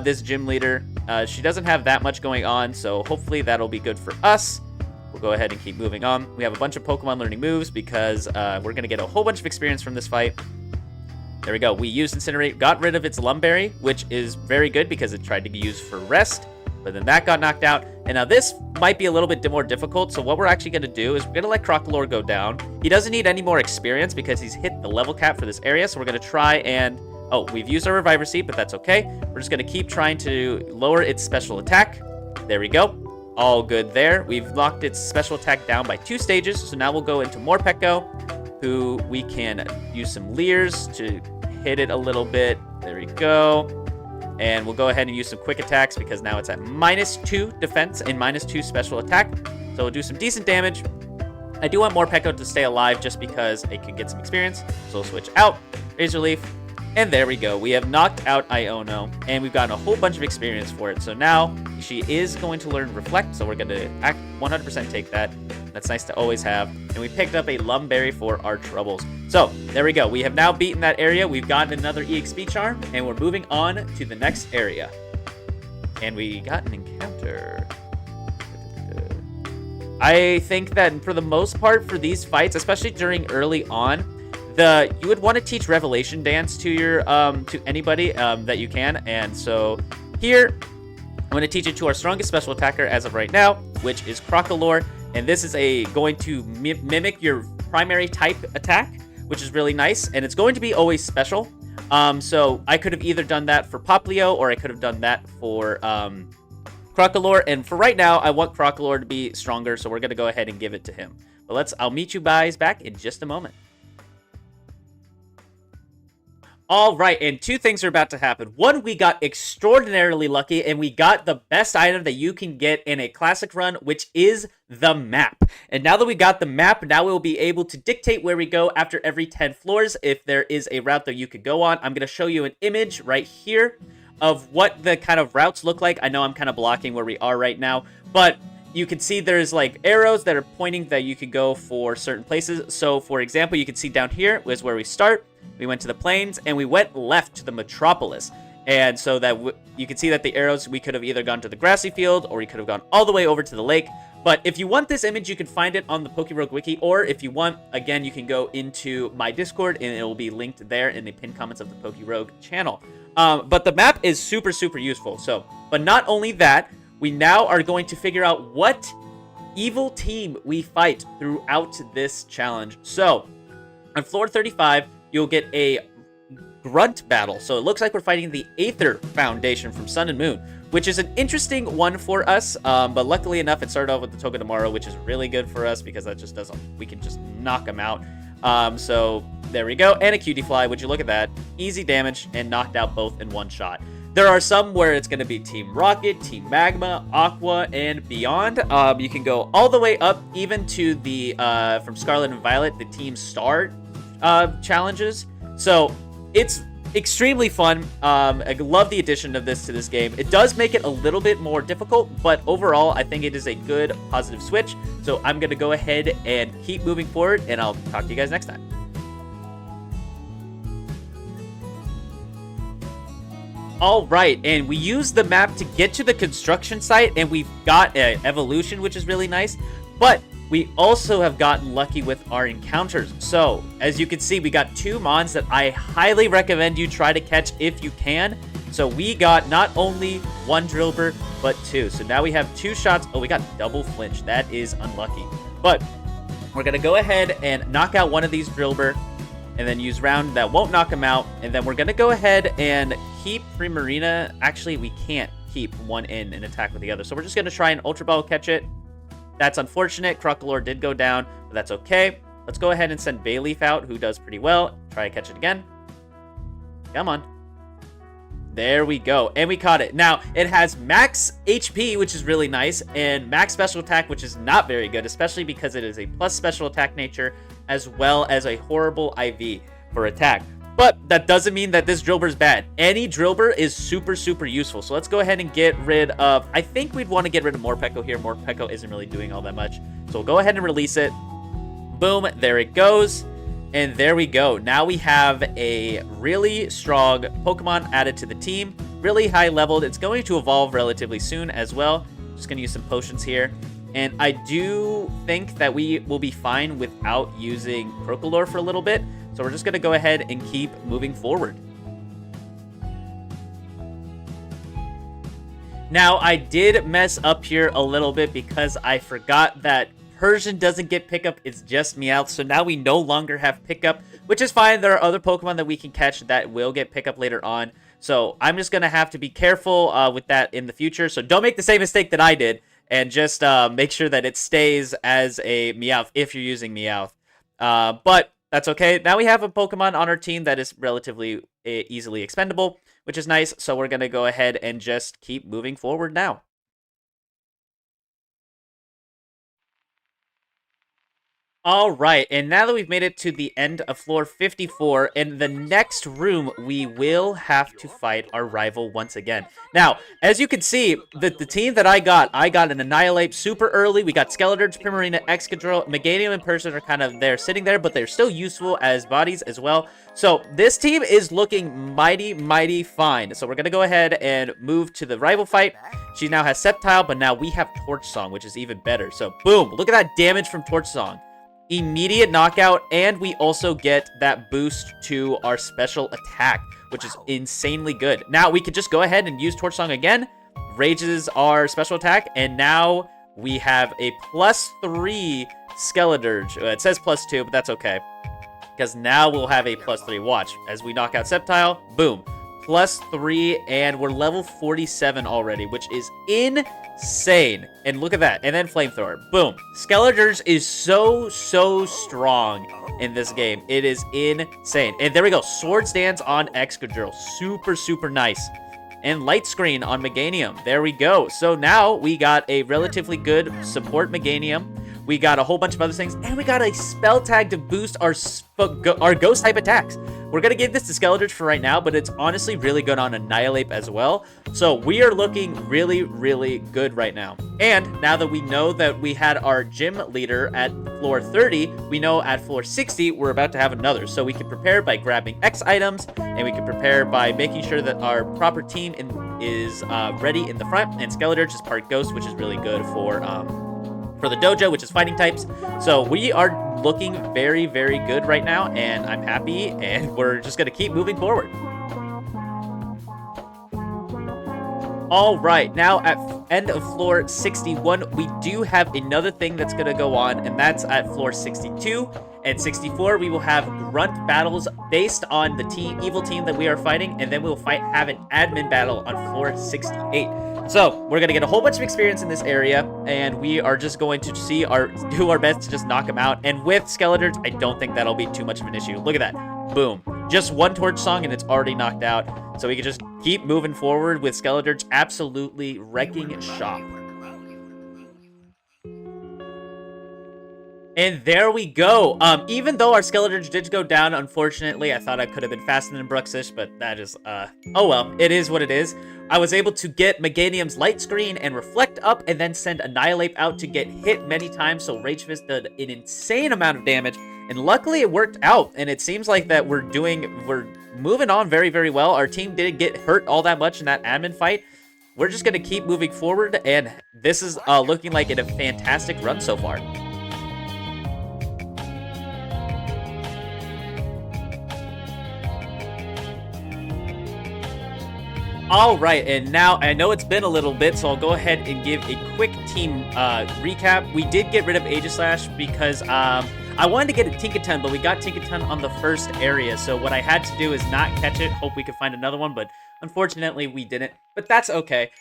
this gym leader. She doesn't have that much going on, so hopefully that'll be good for us. We'll go ahead and keep moving on. We have a bunch of Pokemon learning moves because we're going to get a whole bunch of experience from this fight. There we go. We used Incinerate, got rid of its Lumberry, which is very good because it tried to be used for rest. But then that got knocked out. And now this might be a little bit more difficult. So what we're actually going to do is we're going to let Crocalor go down. He doesn't need any more experience because he's hit the level cap for this area. So we're going to try and... Oh, we've used our Reviver Seed, but that's okay. We're just going to keep trying to lower its special attack. There we go. All good there. We've locked its special attack down by 2 stages. So now we'll go into Morpeko, who we can use some Leers to hit it a little bit. There we go. And we'll go ahead and use some quick attacks because now it's at -2 defense and -2 special attack. So we'll do some decent damage. I do want Morpeko to stay alive just because it can get some experience. So we'll switch out. Razor Leaf. And there we go. We have knocked out Iono, and we've gotten a whole bunch of experience for it. So now she is going to learn Reflect, so we're going to 100% take that. That's nice to always have. And we picked up a Lumberry for our troubles. So there we go. We have now beaten that area. We've gotten another EXP charm, and we're moving on to the next area. And we got an encounter. I think that for the most part for these fights, especially during early on, you would want to teach Revelation Dance to your to anybody that you can. And so here I'm going to teach it to our strongest special attacker as of right now, which is Crocalor. And this is going to mimic your primary type attack, which is really nice. And it's going to be always special. So I could have either done that for Poplio or I could have done that for Crocalor. And for right now, I want Crocalor to be stronger, so we're going to go ahead and give it to him. But I'll meet you guys back in just a moment. All right, and 2 things are about to happen. One, we got extraordinarily lucky, and we got the best item that you can get in a classic run, which is the map. And now that we got the map, now we'll be able to dictate where we go after every 10 floors if there is a route that you could go on. I'm going to show you an image right here of what the kind of routes look like. I know I'm kind of blocking where we are right now, but you can see there's like arrows that are pointing that you could go for certain places. So, for example, you can see down here is where we start. We went to the plains, and we went left to the metropolis. And so that you can see that the arrows, we could have either gone to the grassy field, or we could have gone all the way over to the lake. But if you want this image, you can find it on the PokeRogue wiki, or if you want, again, you can go into my Discord, and it will be linked there in the pinned comments of the PokeRogue channel. But the map is super, super useful. But not only that, we now are going to figure out what evil team we fight throughout this challenge. So, on floor 35, you'll get a grunt battle. So it looks like we're fighting the Aether Foundation from Sun and Moon, which is an interesting one for us. But luckily enough, it started off with the Togedemaru, which is really good for us because that just doesn't, we can just knock them out. So there we go. And a Cutie Fly, would you look at that? Easy damage and knocked out both in one shot. There are some where it's going to be Team Rocket, Team Magma, Aqua, and beyond. You can go all the way up even to the, from Scarlet and Violet, the Team Star challenges. So it's extremely fun. I love the addition of this to this game. It does make it a little bit more difficult, but overall I think it is a good positive switch. So I'm gonna go ahead and keep moving forward, and I'll talk to you guys next time. All right, and we used the map to get to the construction site, and we've got an evolution, which is really nice. But we also have gotten lucky with our encounters. So, as you can see, we got 2 mons that I highly recommend you try to catch if you can. So we got not only 1 Drillbur, but 2. So now we have 2 shots. Oh, we got double flinch. That is unlucky. But we're going to go ahead and knock out one of these Drillbur, and then use round that won't knock him out. And then we're going to go ahead and keep Primarina. Actually, we can't keep one in and attack with the other. So we're just going to try and Ultra Ball catch it. That's unfortunate. Crocalor did go down, but that's okay. Let's go ahead and send Bayleaf out, who does pretty well. Try to catch it again. Come on. There we go. And we caught it. Now, it has max HP, which is really nice, and max special attack, which is not very good, especially because it is a plus special attack nature, as well as a horrible IV for attack. But that doesn't mean that this Drillbur is bad. Any Drillbur is super, super useful. So let's go ahead and get rid of... I think we'd want to get rid of Morpeko here. Morpeko isn't really doing all that much. So we'll go ahead and release it. Boom, there it goes. And there we go. Now we have a really strong Pokemon added to the team. Really high leveled. It's going to evolve relatively soon as well. Just going to use some potions here. And I do think that we will be fine without using Crocalor for a little bit. So we're just going to go ahead and keep moving forward. Now, I did mess up here a little bit because I forgot that Persian doesn't get pickup, it's just Meowth. So now we no longer have pickup, which is fine. There are other Pokemon that we can catch that will get pickup later on. So I'm just going to have to be careful with that in the future. So don't make the same mistake that I did and just make sure that it stays as a Meowth if you're using Meowth. But that's okay. Now we have a Pokemon on our team that is relatively easily expendable, which is nice. So we're going to go ahead and just keep moving forward now. All right, and now that we've made it to the end of floor 54, in the next room, we will have to fight our rival once again. Now, as you can see, the team that I got an Annihilate super early. We got Skeletor's, Primarina, Excadrill, Meganium, and Persian are kind of there sitting there, but they're still useful as bodies as well. So this team is looking mighty, mighty fine. So we're going to go ahead and move to the rival fight. She now has Sceptile, but now we have Torch Song, which is even better. So boom, look at that damage from Torch Song. Immediate knockout, and we also get that boost to our special attack, which is insanely good. Now we could just go ahead and use Torch Song again, raises our special attack, and now we have a +3 Skeledirge. It says +2, but that's okay, because now we'll have a +3. Watch, as we knock out Sceptile, boom, +3, and we're level 47 already, which is insane. And look at that. And then Flamethrower. Boom. Skeledirge is so strong in this game. It is insane. And there we go. Sword Stance on Excadrill. Super nice. And Light Screen on Meganium. There we go. So now we got a relatively good support Meganium. We got a whole bunch of other things, and we got a spell tag to boost our ghost type attacks. We're going to give this to Skeledirge for right now, but it's honestly really good on Annihilate as well. So we are looking really good right now. And now that we know that we had our gym leader at floor 30, we know at floor 60, we're about to have another. So we can prepare by grabbing X items, and we can prepare by making sure that our proper team is ready in the front. And Skeledirge is part ghost, which is really good for the dojo, which is fighting types. So we are looking very good right now, and I'm happy, and we're just gonna keep moving forward. All right, now at end of floor 61, we do have another thing that's gonna go on, and that's at floor 62 and 64. We will have grunt battles based on the evil team that we are fighting, and then we'll have an admin battle on floor 68. So we're gonna get a whole bunch of experience in this area, and we are just going to do our best to just knock them out. And with Skeledirge, I don't think that'll be too much of an issue. Look at that, boom! Just one Torch Song, and it's already knocked out. So we can just keep moving forward with Skeledirge absolutely wrecking shop. And there we go. Even though our Skeledirge did go down, unfortunately, I thought I could have been faster than Bruxish, but that is, oh well, it is what it is. I was able to get Meganium's Light Screen and Reflect up, and then send Annihilate out to get hit many times, so Rage Fist did an insane amount of damage, and luckily it worked out, and it seems like that we're moving on very well. Our team didn't get hurt all that much in that admin fight. We're just gonna keep moving forward, and this is looking like a fantastic run so far. All right, and now I know it's been a little bit, so I'll go ahead and give a quick team recap. We did get rid of Aegislash because I wanted to get a Tinkaton, but we got Tinkaton on the first area, so what I had to do is not catch it. Hope we could find another one, but unfortunately we didn't, but that's okay.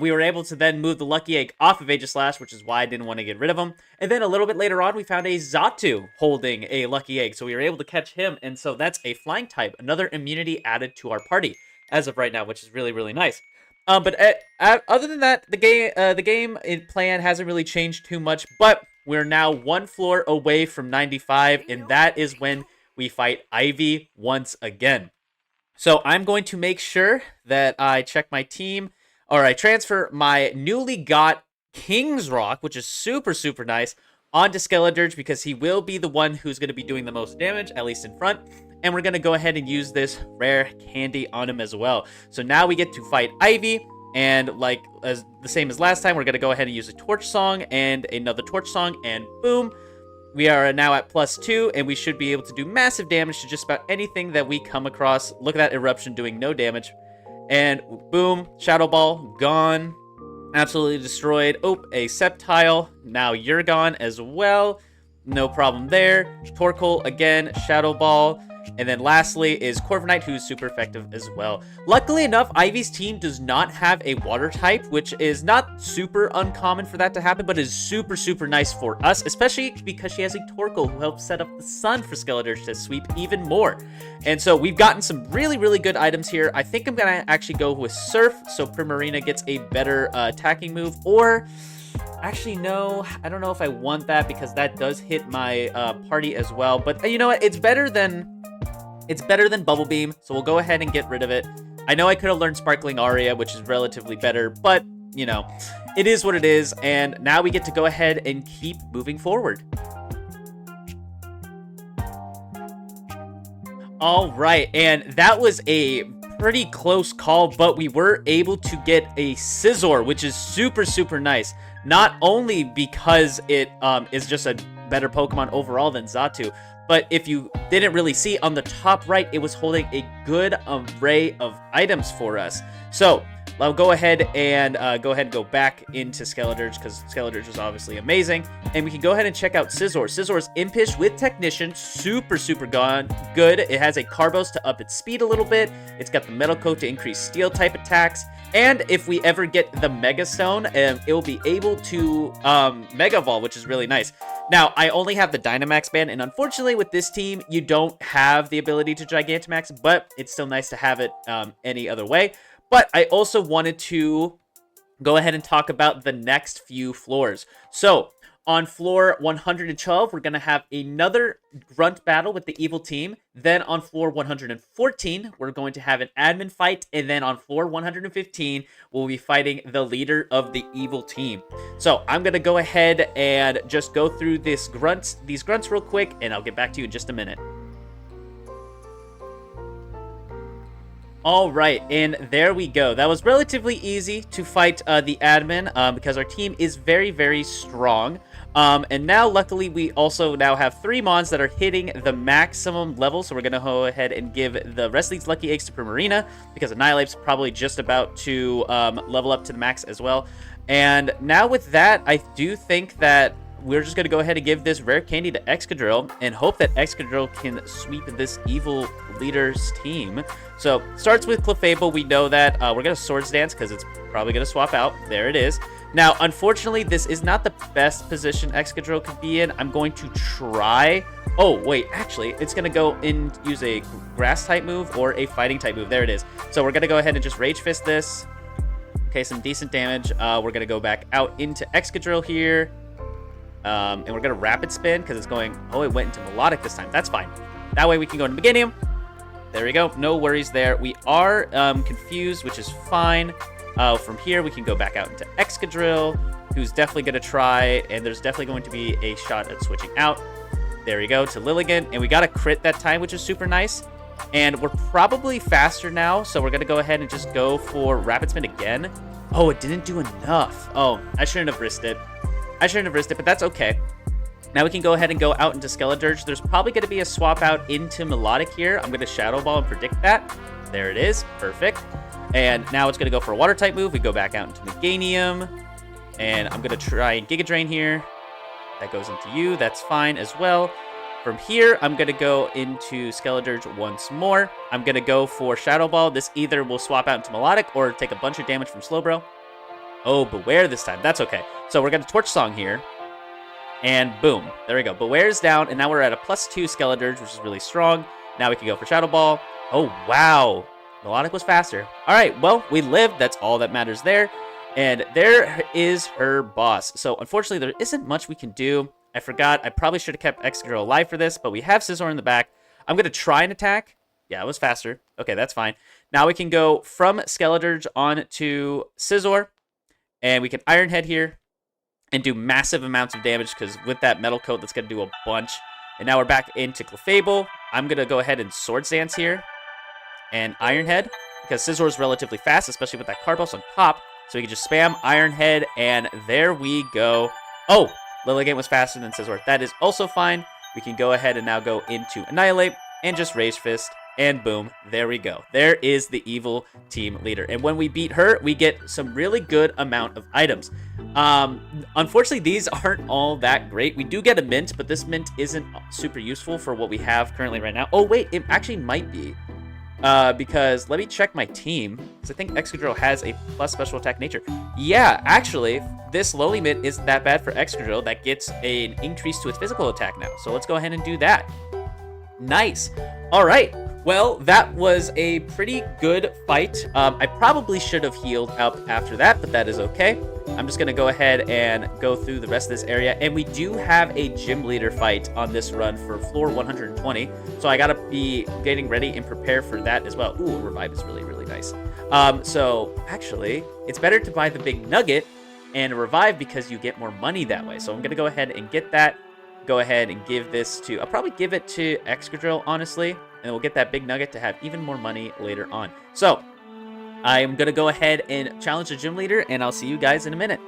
We were able to then move the Lucky Egg off of Aegislash, which is why I didn't want to get rid of him. And then a little bit later on, we found a Xatu holding a Lucky Egg, so we were able to catch him, and so that's a flying type, another immunity added to our party as of right now, which is really nice. But other than that, the game plan hasn't really changed too much, but we're now one floor away from 95, and that is when we fight Ivy once again. So I'm going to make sure that I check my team, or I transfer my newly got King's Rock, which is super nice, onto Skeledirge because he will be the one who's going to be doing the most damage, at least in front. And we're going to go ahead and use this rare candy on him as well. So now we get to fight Ivy. And like as the same as last time, we're going to go ahead and use a Torch Song and another Torch Song. And boom, we are now at +2. And we should be able to do massive damage to just about anything that we come across. Look at that Eruption doing no damage. And boom, Shadow Ball, gone. Absolutely destroyed. Oh, a Sceptile. Now you're gone as well. No problem there. Torkoal again, Shadow Ball. And then lastly is Corviknight, who's super effective as well. Luckily enough, Ivy's team does not have a water type, which is not super uncommon for that to happen, but is super, super nice for us, especially because she has a Torkoal who helps set up the sun for Skeledirge to sweep even more. And so we've gotten some really, really good items here. I think I'm going to actually go with Surf, so Primarina gets a better attacking move, or... Actually, no, I don't know if I want that because that does hit my party as well. But you know what? It's better than Bubble Beam, so we'll go ahead and get rid of it. I know I could have learned Sparkling Aria, which is relatively better, but, you know, it is what it is. And now we get to go ahead and keep moving forward. All right, and that was a pretty close call, but we were able to get a Scizor, which is super, super nice. Not only because it is just a better Pokemon overall than Xatu, but if you didn't really see on the top right, it was holding a good array of items for us. So I'll go ahead and go back into Skeledirge because Skeledirge is obviously amazing. And we can go ahead and check out Scizor. Scizor's Impish with Technician, super, super good. It has a Carbos to up its speed a little bit. It's got the Metal Coat to increase Steel type attacks. And if we ever get the Mega Stone, it will be able to Mega Evolve, which is really nice. Now, I only have the Dynamax band, and unfortunately with this team, you don't have the ability to Gigantamax, but it's still nice to have it any other way. But I also wanted to go ahead and talk about the next few floors. So, on floor 112, we're going to have another grunt battle with the evil team. Then on floor 114, we're going to have an admin fight. And then on floor 115, we'll be fighting the leader of the evil team. So I'm going to go ahead and just go through these grunts real quick, and I'll get back to you in just a minute. All right, and there we go. That was relatively easy to fight the admin because our team is very, very strong. And now, luckily, we also now have 3 mons that are hitting the maximum level. So we're going to go ahead and give the rest of these lucky eggs to Primarina because Annihilape's probably just about to level up to the max as well. And now with that, I do think that we're just going to go ahead and give this rare candy to Excadrill and hope that Excadrill can sweep this evil leader's team. So, starts with Clefable. We know that we're going to Swords Dance because it's probably going to swap out. There it is. Now, unfortunately, this is not the best position Excadrill could be in. I'm going to try... Oh, wait, actually, it's going to go and use a Grass-type move or a Fighting-type move. There it is. So, we're going to go ahead and just Rage Fist this. Okay, some decent damage. We're going to go back out into Excadrill here. And we're going to Rapid Spin because it's going... Oh, it went into Melodic this time. That's fine. That way we can go into Meganium. There we go. No worries there. We are confused, which is fine. From here, we can go back out into Excadrill, who's definitely going to try, and there's definitely going to be a shot at switching out. There we go, to Lilligant, and we got a crit that time, which is super nice. And we're probably faster now, so we're going to go ahead and just go for Rapid Spin again. Oh, it didn't do enough. Oh, I shouldn't have risked it. But that's okay. Now we can go ahead and go out into Skeledirge. There's probably going to be a swap out into Melodic here. I'm going to Shadow Ball and predict that. There it is. Perfect. And now it's going to go for a Water-type move. We go back out into Meganium. And I'm going to try and Giga Drain here. That goes into you. That's fine as well. From here, I'm going to go into Skeledirge once more. I'm going to go for Shadow Ball. This either will swap out into Melodic or take a bunch of damage from Slowbro. Oh, Beware this time. That's okay. So we're going to Torch Song here. And boom. There we go. Beware's down. And now we're at a +2 Skeledirge, which is really strong. Now we can go for Shadow Ball. Oh, wow. Melodic was faster. All right. Well, we lived. That's all that matters there. And there is her boss. So unfortunately, there isn't much we can do. I forgot. I probably should have kept Excadrill alive for this. But we have Scizor in the back. I'm going to try and attack. Yeah, it was faster. Okay, that's fine. Now we can go from Skeledirge on to Scizor. And we can Iron Head here. and do massive amounts of damage, because with that metal coat, that's going to do a bunch. And now we're back into Clefable. I'm going to go ahead and Swords Dance here. And Iron Head, because Scizor is relatively fast, especially with that Carbos on top. So we can just spam Iron Head, and there we go. Oh, Lilligant was faster than Scizor. That is also fine. We can go ahead and now go into Annihilate and just Rage Fist. And boom, there we go. There is the evil team leader. And when we beat her, we get some really good amount of items. Unfortunately, these aren't all that great. We do get a mint, but this mint isn't super useful for what we have currently right now. Oh, wait, it actually might be. Because let me check my team, because I think Excadrill has a plus special attack nature. Yeah, actually, this lowly mint isn't that bad for Excadrill. That gets an increase to its physical attack now. So let's go ahead and do that. Nice. All right. Well, that was a pretty good fight. I probably should have healed up after that, but that is okay. I'm just going to go ahead and go through the rest of this area. And we do have a gym leader fight on this run for floor 120. So I got to be getting ready and prepare for that as well. Ooh, Revive is really, really nice. So actually, it's better to buy the big nugget and a Revive because you get more money that way. So I'm going to go ahead and get that. Go ahead and give this to... I'll probably give it to Excadrill, honestly. And we'll get that big nugget to have even more money later on. So, I'm going to go ahead and challenge the gym leader, and I'll see you guys in a minute.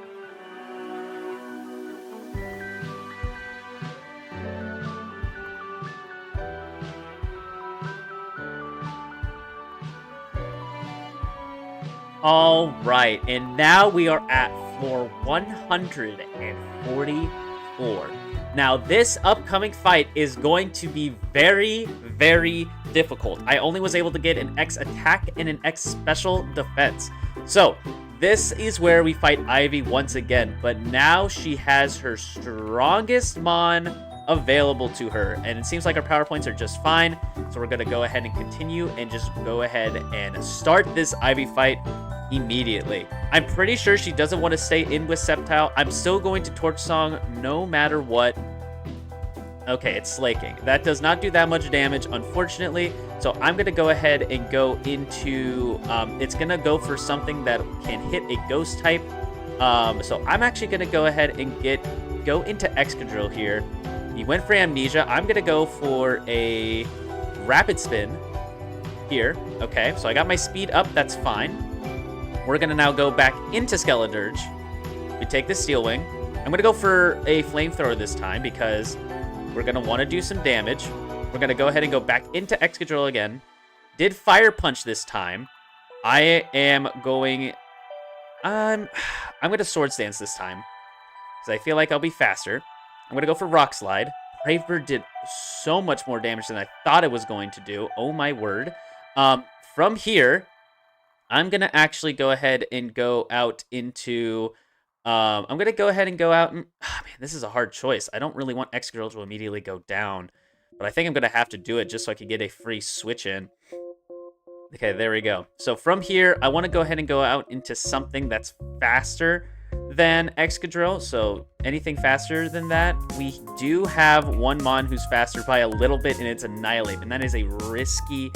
All right, and now we are at floor 144. Now, this upcoming fight is going to be very, very difficult. I only was able to get an X attack and an X special defense. So, this is where we fight Ivy once again, but now she has her strongest Mon available to her, and it seems like our power points are just fine. So we're going to go ahead and continue and just go ahead and start this Ivy fight immediately. I'm pretty sure she doesn't want to stay in with Sceptile. I'm still going to Torch Song no matter what. Okay, it's Slaking. That does not do that much damage, unfortunately. So I'm going to go ahead and go into... it's going to go for something that can hit a Ghost type. So I'm actually going to go ahead and go into Excadrill here. He went for Amnesia. I'm going to go for a Rapid Spin here. Okay, so I got my speed up. That's fine. We're going to now go back into Skeledirge. We take the Steel Wing. I'm going to go for a Flamethrower this time because we're going to want to do some damage. We're going to go ahead and go back into Excadrill again. Did Fire Punch this time. I am going... I'm going to Swords Dance this time because I feel like I'll be faster. I'm going to go for Rock Slide. Brave Bird did so much more damage than I thought it was going to do. Oh my word. From here, I'm going to actually go ahead and go out into... I'm going to go ahead and go out and... Oh, man, this is a hard choice. I don't really want Excadrill to immediately go down. But I think I'm going to have to do it just so I can get a free switch in. Okay, there we go. So from here, I want to go ahead and go out into something that's faster than Excadrill. So anything faster than that. We do have one Mon who's faster by a little bit, and it's Annihilate. And that is a risky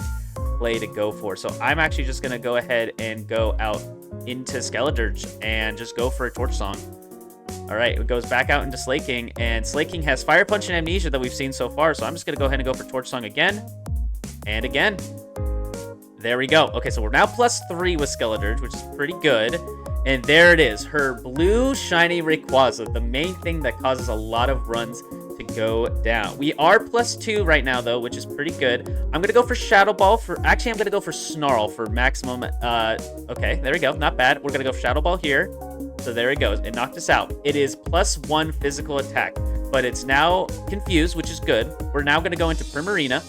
play to go for. So I'm actually just going to go ahead and go out into Skeledirge and just go for a Torch Song. All right, it goes back out into Slaking, and Slaking has Fire Punch and Amnesia that we've seen so far, so I'm just going to go ahead and go for Torch Song again, and again. There we go. Okay, so we're now +3 with Skeledirge, which is pretty good, and there it is, her blue shiny Rayquaza, the main thing that causes a lot of runs to go down. We are +2 right now, though, which is pretty good. I'm going to go for Shadow Ball for... Actually, I'm going to go for Snarl for maximum... okay, there we go. Not bad. We're going to go for Shadow Ball here. So there it goes. It knocked us out. It is +1 physical attack, but it's now confused, which is good. We're now going to go into Primarina,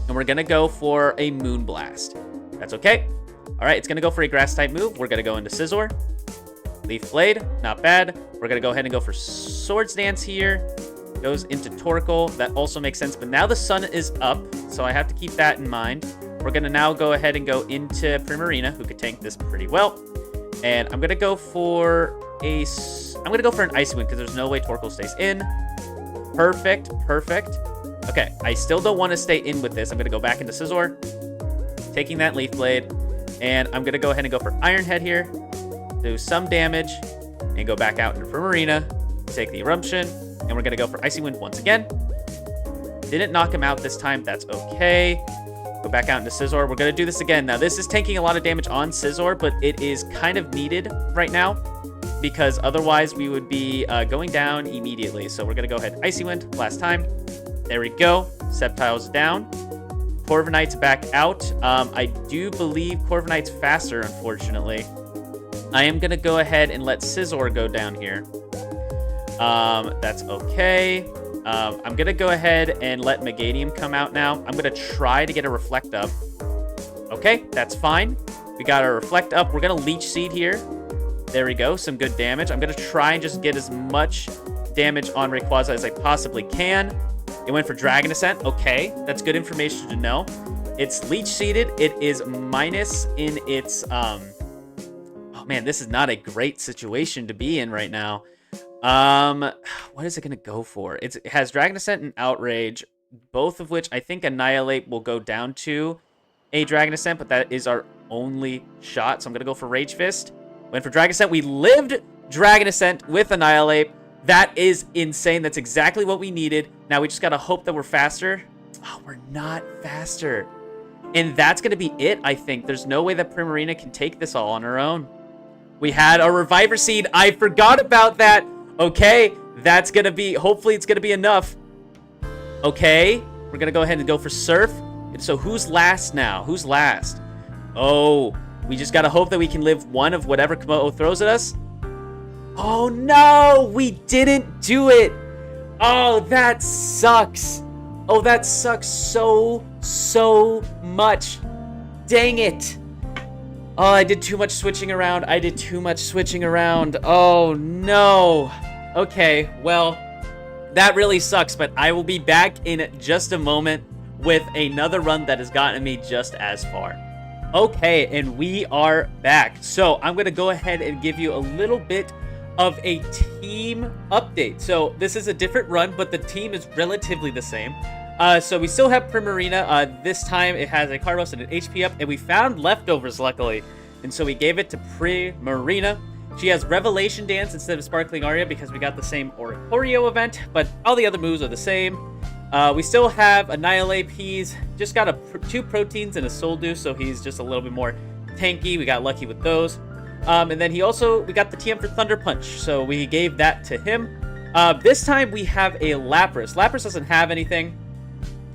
and we're going to go for a Moonblast. That's okay. All right, it's going to go for a Grass-type move. We're going to go into Scizor. Leaf Blade, not bad. We're going to go ahead and go for Swords Dance here. Goes into Torkoal. That also makes sense, but now the sun is up, so I have to keep that in mind. We're going to now go ahead and go into Primarina, who could tank this pretty well. And I'm going to go for a... I'm going to go for an Icy Wind, because there's no way Torkoal stays in. Perfect, perfect. Okay, I still don't want to stay in with this. I'm going to go back into Scizor, taking that Leaf Blade, and I'm going to go ahead and go for Iron Head here, do some damage, and go back out into Primarina. Take the Eruption, and we're going to go for Icy Wind once again. Didn't knock him out this time. That's okay. Go back out into Scizor. We're going to do this again. Now, this is taking a lot of damage on Scizor, but it is kind of needed right now because otherwise we would be going down immediately. So we're going to go ahead and Icy Wind last time. There we go. Sceptile's down. Corviknight's back out. I do believe Corviknight's faster, unfortunately. I am going to go ahead and let Scizor go down here. That's okay. I'm going to go ahead and let Meganium come out now. I'm going to try to get a Reflect up. Okay, that's fine. We got our Reflect up. We're going to Leech Seed here. There we go. Some good damage. I'm going to try and just get as much damage on Rayquaza as I possibly can. It went for Dragon Ascent. Okay, that's good information to know. It's Leech Seeded. It is minus in its... Oh, man, this is not a great situation to be in right now. What is it going to go for? It has Dragon Ascent and Outrage, both of which I think Annihilate will go down to a Dragon Ascent, but that is our only shot. So I'm going to go for Rage Fist. Went for Dragon Ascent. We lived Dragon Ascent with Annihilate. That is insane. That's exactly what we needed. Now we just got to hope that we're faster. Oh, we're not faster. And that's going to be it, I think. There's no way that Primarina can take this all on her own. We had our Reviver Seed. I forgot about that. Okay, that's going to be... Hopefully it's going to be enough. Okay, we're going to go ahead and go for Surf. So who's last now? Who's last? Oh, we just got to hope that we can live one of whatever Komodo throws at us. Oh, no, we didn't do it. Oh, that sucks. Oh, that sucks so much. Dang it. Oh, I did too much switching around. Oh, no. Okay, well, that really sucks, but I will be back in just a moment with another run that has gotten me just as far. Okay, and we are back. So I'm going to go ahead and give you a little bit of a team update. So this is a different run, but the team is relatively the same. So we still have Primarina. This time it has a Carbos and an HP up, and we found leftovers, luckily. And so we gave it to Primarina. She has Revelation Dance instead of Sparkling Aria because we got the same Oricorio event, but all the other moves are the same. We still have Annihilate. He's just got 2 proteins and a Soul Dew, so he's just a little bit more tanky. We got lucky with those. And then we got the TM for Thunder Punch, so we gave that to him. This time we have a Lapras. Lapras doesn't have anything,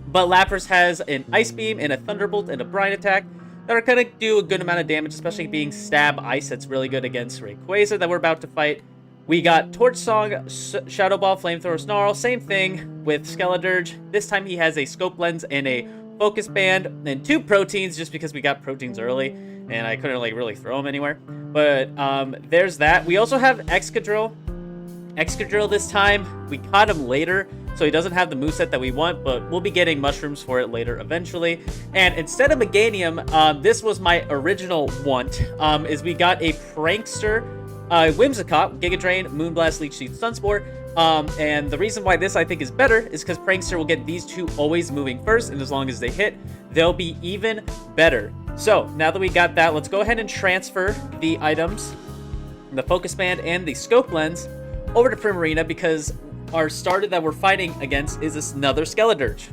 but Lapras has an Ice Beam and a Thunderbolt and a Brine Attack that are going to do a good amount of damage, especially being Stab Ice. That's really good against Rayquaza that we're about to fight. We got Torch Song, Shadow Ball, Flamethrower, Snarl. Same thing with Skeledirge. This time he has a Scope Lens and a Focus Band and 2 proteins just because we got proteins early and I couldn't really throw them anywhere. But there's that. We also have Excadrill. Excadrill this time, we caught him later, so he doesn't have the moveset that we want, but we'll be getting mushrooms for it later eventually. And instead of Meganium, this was my original want, is we got a Prankster, Whimsicott, Giga Drain, Moonblast, Leech Seed, Sunspore. And the reason why this I think is better is because Prankster will get these 2 always moving first, and as long as they hit, they'll be even better. So now that we got that, let's go ahead and transfer the items, the Focus Band and the Scope Lens, over to Primarina because our starter that we're fighting against is another Skeledirge.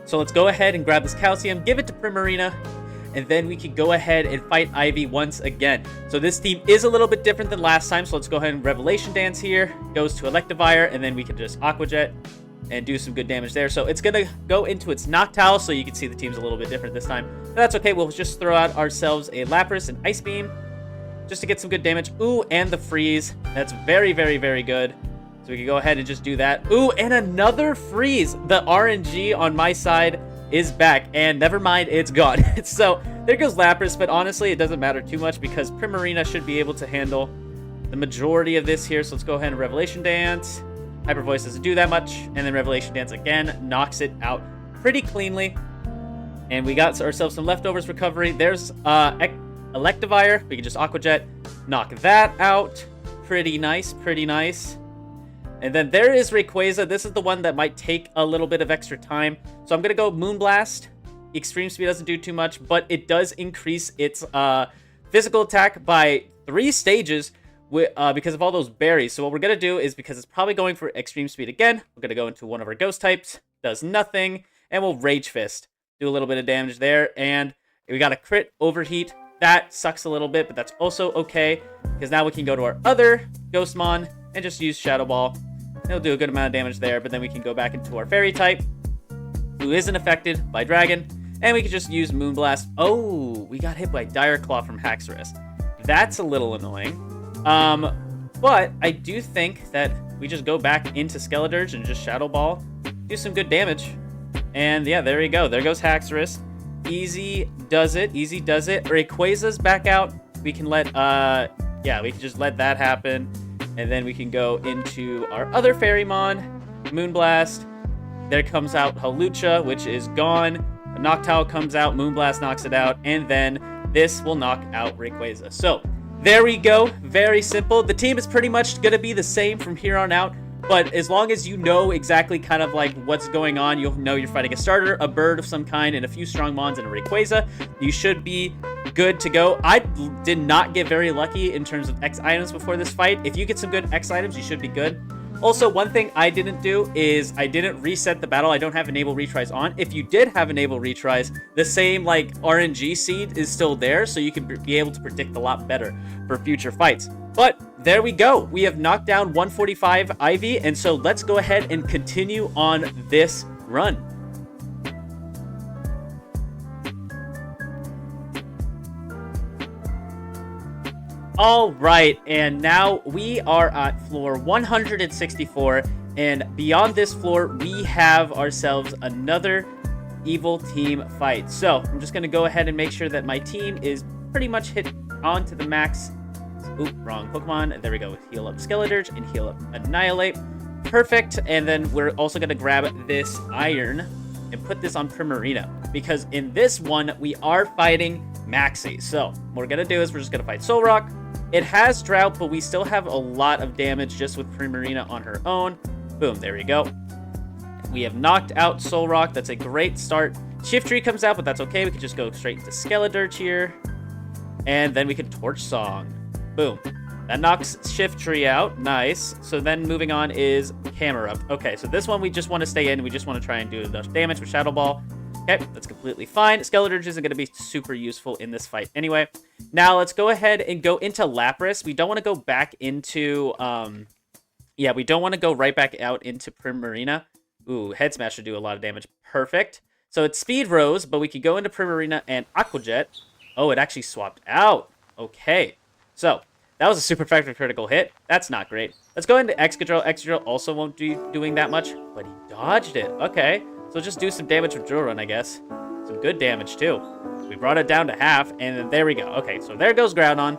So let's go ahead and grab this Calcium, give it to Primarina, and then we can go ahead and fight Ivy once again. So this team is a little bit different than last time, so let's go ahead and Revelation Dance here. Goes to Electivire, and then we can just Aqua Jet and do some good damage there. So it's going to go into its Noctowl, so you can see the team's a little bit different this time. But that's okay, we'll just throw out ourselves a Lapras and Ice Beam just to get some good damage. Ooh, and the Freeze. That's very, very, very good. So we can go ahead and just do that. Ooh, and another Freeze. The RNG on my side is back, and never mind, it's gone. So there goes Lapras, but honestly, it doesn't matter too much because Primarina should be able to handle the majority of this here. So let's go ahead and Revelation Dance. Hyper Voice doesn't do that much, and then Revelation Dance again knocks it out pretty cleanly. And we got ourselves some leftovers recovery. There's Electivire. We can just Aqua Jet, knock that out. Pretty nice, pretty nice. And then there is Rayquaza. This is the one that might take a little bit of extra time. So I'm going to go Moonblast. Extreme Speed doesn't do too much, but it does increase its physical attack by 3 stages, because of all those berries. So what we're going to do is, because it's probably going for extreme speed again, we're going to go into one of our ghost types, does nothing, and we'll Rage Fist. Do a little bit of damage there, and we got a crit overheat. That sucks a little bit, but that's also okay, because now we can go to our other Ghostmon and just use Shadow Ball. It'll do a good amount of damage there, but then we can go back into our Fairy type, who isn't affected by Dragon, and we can just use Moonblast. Oh, we got hit by Dire Claw from Haxorus. That's a little annoying. But I do think that we just go back into Skeledirge and just Shadow Ball, do some good damage. And yeah, there we go. There goes Haxorus. Easy does it. Easy does it. Rayquaza's back out. We can let, yeah, we can just let that happen. And then we can go into our other Fairymon, Moonblast. There comes out Hawlucha, which is gone. A Noctowl comes out, Moonblast knocks it out, and then this will knock out Rayquaza. So, there we go. Very simple. The team is pretty much going to be the same from here on out, but as long as you know exactly kind of like what's going on, you'll know you're fighting a starter, a bird of some kind, and a few strong mons and a Rayquaza. You should be good to go. I did not get very lucky in terms of X items before this fight. If you get some good X items, you should be good. Also, one thing I didn't do is I didn't reset the battle. I don't have enable retries on. If you did have enable retries, the same like RNG seed is still there, so you can be able to predict a lot better for future fights. But there we go. We have knocked down 145 Ivy, and so let's go ahead and continue on this run. All right, and now we are at floor 164, and beyond this floor, we have ourselves another evil team fight. So I'm just going to go ahead and make sure that my team is pretty much hit onto the max. Oop, wrong Pokemon. There we go. Heal up Skeledirge and heal up Annihilate. Perfect, and then we're also going to grab this Iron and put this on Primarina, because in this one, we are fighting Maxie. So what we're going to do is we're just going to fight Solrock. It has Drought, but we still have a lot of damage just with Primarina on her own. Boom, there we go. We have knocked out Solrock. That's a great start. Shiftry comes out, but that's okay. We can just go straight into Skeledirge here. And then we can Torch Song. Boom. That knocks Shiftry out. Nice. So then moving on is Camerupt. Okay, so this one we just want to stay in. We just want to try and do enough damage with Shadow Ball. Okay, that's completely fine. Skeledirge isn't going to be super useful in this fight anyway. Now, let's go ahead and go into Lapras. We don't want to go back into, yeah, we don't want to go right back out into Primarina. Ooh, Head Smash should do a lot of damage. Perfect. So it's Speed Rose, but we could go into Primarina and Aqua Jet. Oh, it actually swapped out. Okay, so that was a super effective critical hit. That's not great. Let's go into Excadrill. Excadrill also won't be doing that much, but he dodged it. Okay. So just do some damage with Drill Run, I guess. Some good damage, too. We brought it down to half, and there we go. Okay, so there goes Groudon.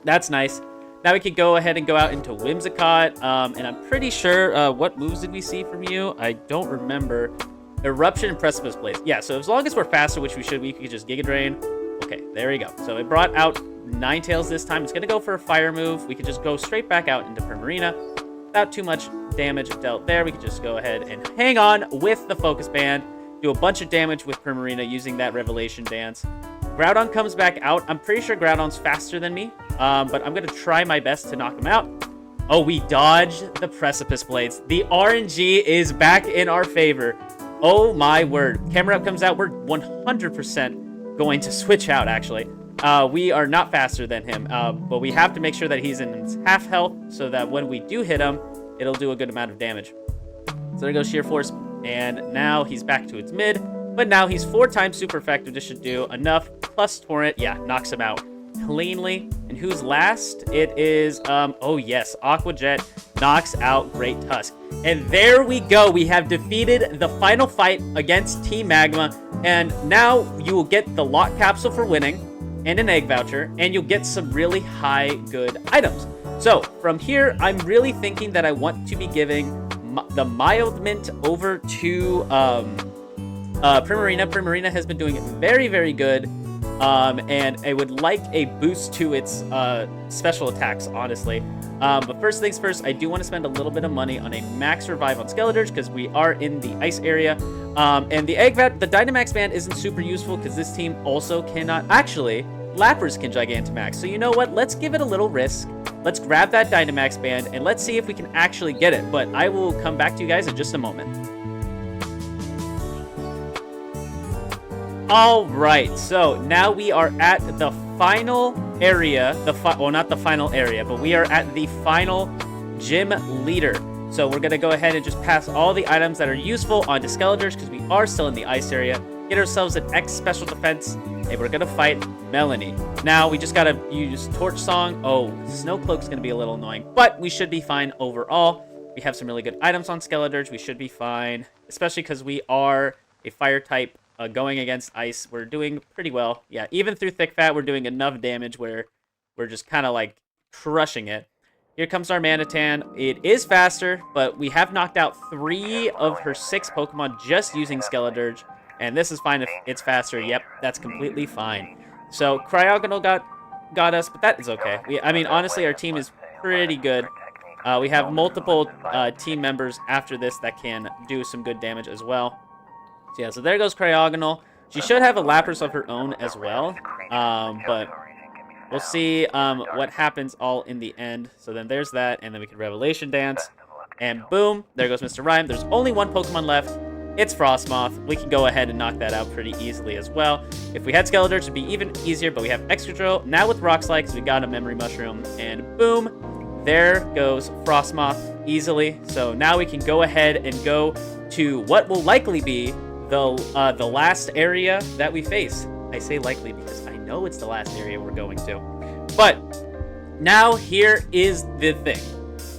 That's nice. Now we can go ahead and go out into Whimsicott, and I'm pretty sure, what moves did we see from you? I don't remember. Eruption and Precipice Blaze. Yeah, so as long as we're faster, which we should, we could just Giga Drain. Okay, there we go. So it brought out Ninetales this time. It's going to go for a Fire move. We could just go straight back out into Primarina. Without too much damage dealt there, we can just go ahead and hang on with the Focus Band, do a bunch of damage with Primarina using that Revelation Dance. Groudon comes back out. I'm pretty sure Groudon's faster than me, but I'm going to try my best to knock him out. Oh, we dodged the Precipice Blades. The RNG is back in our favor. Oh my word. Camerupt comes out. We're 100% going to switch out, actually. We are not faster than him, but we have to make sure that he's in his half health so that when we do hit him, it'll do a good amount of damage. So there goes Sheer Force, and now he's back to its mid, but now he's 4 times super effective. This should do enough, plus Torrent, yeah, knocks him out cleanly. And who's last? It is, oh yes, Aqua Jet knocks out Great Tusk. And there we go. We have defeated the final fight against Team Magma, and now you will get the Lock Capsule for winning, and an Egg Voucher, and you'll get some really high good items. So from here, I'm really thinking that I want to be giving the Mild Mint over to Primarina. Primarina has been doing very, very good, and I would like a boost to its special attacks, honestly. But first things first, I do want to spend a little bit of money on a Max Revive on Skeledirge because we are in the ice area. And the Dynamax Band isn't super useful because this team also cannot... Actually, Lapras can Gigantamax. So you know what? Let's give it a little risk. Let's grab that Dynamax band, and let's see if we can actually get it. But I will come back to you guys in just a moment. Alright, so now we are at the final area. Well, not the final area, but we are at the final gym leader. So we're going to go ahead and just pass all the items that are useful onto Skeletors because we are still in the ice area. Get ourselves an X special defense, and we're going to fight Melanie. Now, we just got to use Torch Song. Oh, Snowcloak's going to be a little annoying, but we should be fine overall. We have some really good items on Skeletors. We should be fine, especially because we are a fire type going against ice. We're doing pretty well. Yeah, even through Thick Fat, we're doing enough damage where we're just kind of like crushing it. Here comes our Manitan. It is faster, but we have knocked out 3 of her 6 Pokemon just using Skeledirge. And this is fine if it's faster. Yep, that's completely fine. So, Cryogonal got us, but that is okay. I mean, honestly, our team is pretty good. We have multiple team members after this that can do some good damage as well. So, yeah, so there goes Cryogonal. She should have a Lapras of her own as well. But we'll see what happens all in the end. So then there's that, and then we can Revelation Dance. And boom, there goes Mr. Rhyme. There's only one Pokemon left. It's Frostmoth. We can go ahead and knock that out pretty easily as well. If we had Skeletor, it'd be even easier, but we have Excadrill. Now with Rock Slide, we got a Memory Mushroom. And boom, there goes Frostmoth easily. So now we can go ahead and go to what will likely be the last area that we face. I say likely because I know it's the last area we're going to. But now here is the thing.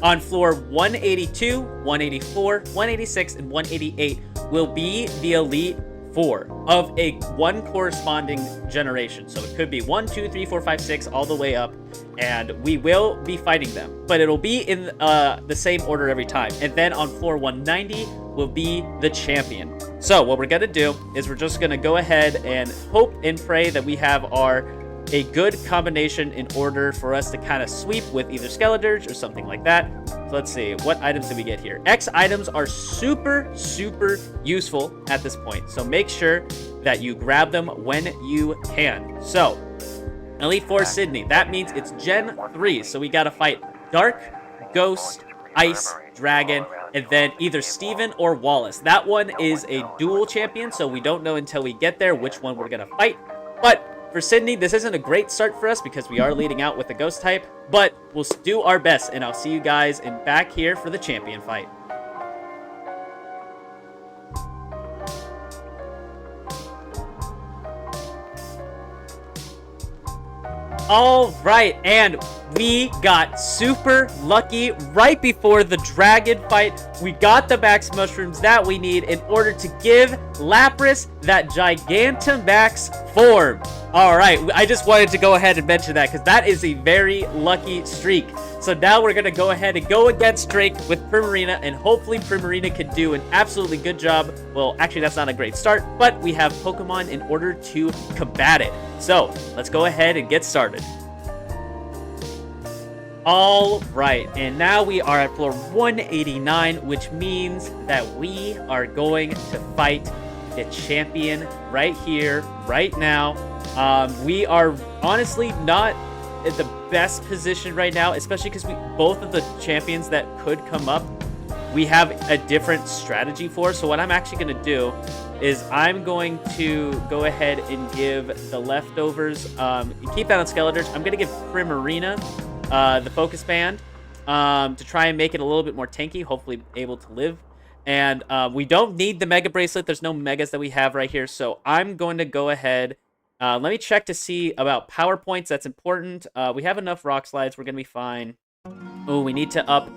On floor 182, 184, 186, and 188 will be the Elite Four of one corresponding generation. So it could be 1, 2, 3, 4, 5, 6, all the way up, and we will be fighting them. But it'll be in the same order every time. And then on floor 190 will be the champion. So what we're going to do is we're just going to go ahead and hope and pray that we have a good combination in order for us to kind of sweep with either Skeledirge or something like that. So let's see, what items did we get here? X items are super, super useful at this point. So make sure that you grab them when you can. So, Elite Four Sydney, that means it's Gen 3. So we got to fight Dark, Ghost, Ice, Dragon, and then either Steven or Wallace. That one is a dual champion, so we don't know until we get there which one we're going to fight. But for Sydney, this isn't a great start for us because we are leading out with the Ghost type, but we'll do our best, and I'll see you guys back here for the champion fight. All right, and we got super lucky right before the dragon fight. We got the Max Mushrooms that we need in order to give Lapras that Gigantamax form. All right, I just wanted to go ahead and mention that because that is a very lucky streak. So now we're going to go ahead and go against Drake with Primarina, and hopefully Primarina can do an absolutely good job. Well, actually, that's not a great start, but we have Pokemon in order to combat it. So let's go ahead and get started. All right, and now we are at floor 189, which means that we are going to fight the champion right here, right now. We are honestly not at the best position right now, especially because both of the champions that could come up, we have a different strategy for. So what I'm actually going to do is I'm going to go ahead and give the leftovers, keep that on Skeledirge. I'm going to give Primarina the Focus Band to try and make it a little bit more tanky, hopefully able to live. And we don't need the Mega Bracelet. There's no Megas that we have right here. So I'm going to go ahead. Let me check to see about power points. That's important. We have enough Rock Slides. We're going to be fine. Oh, we need to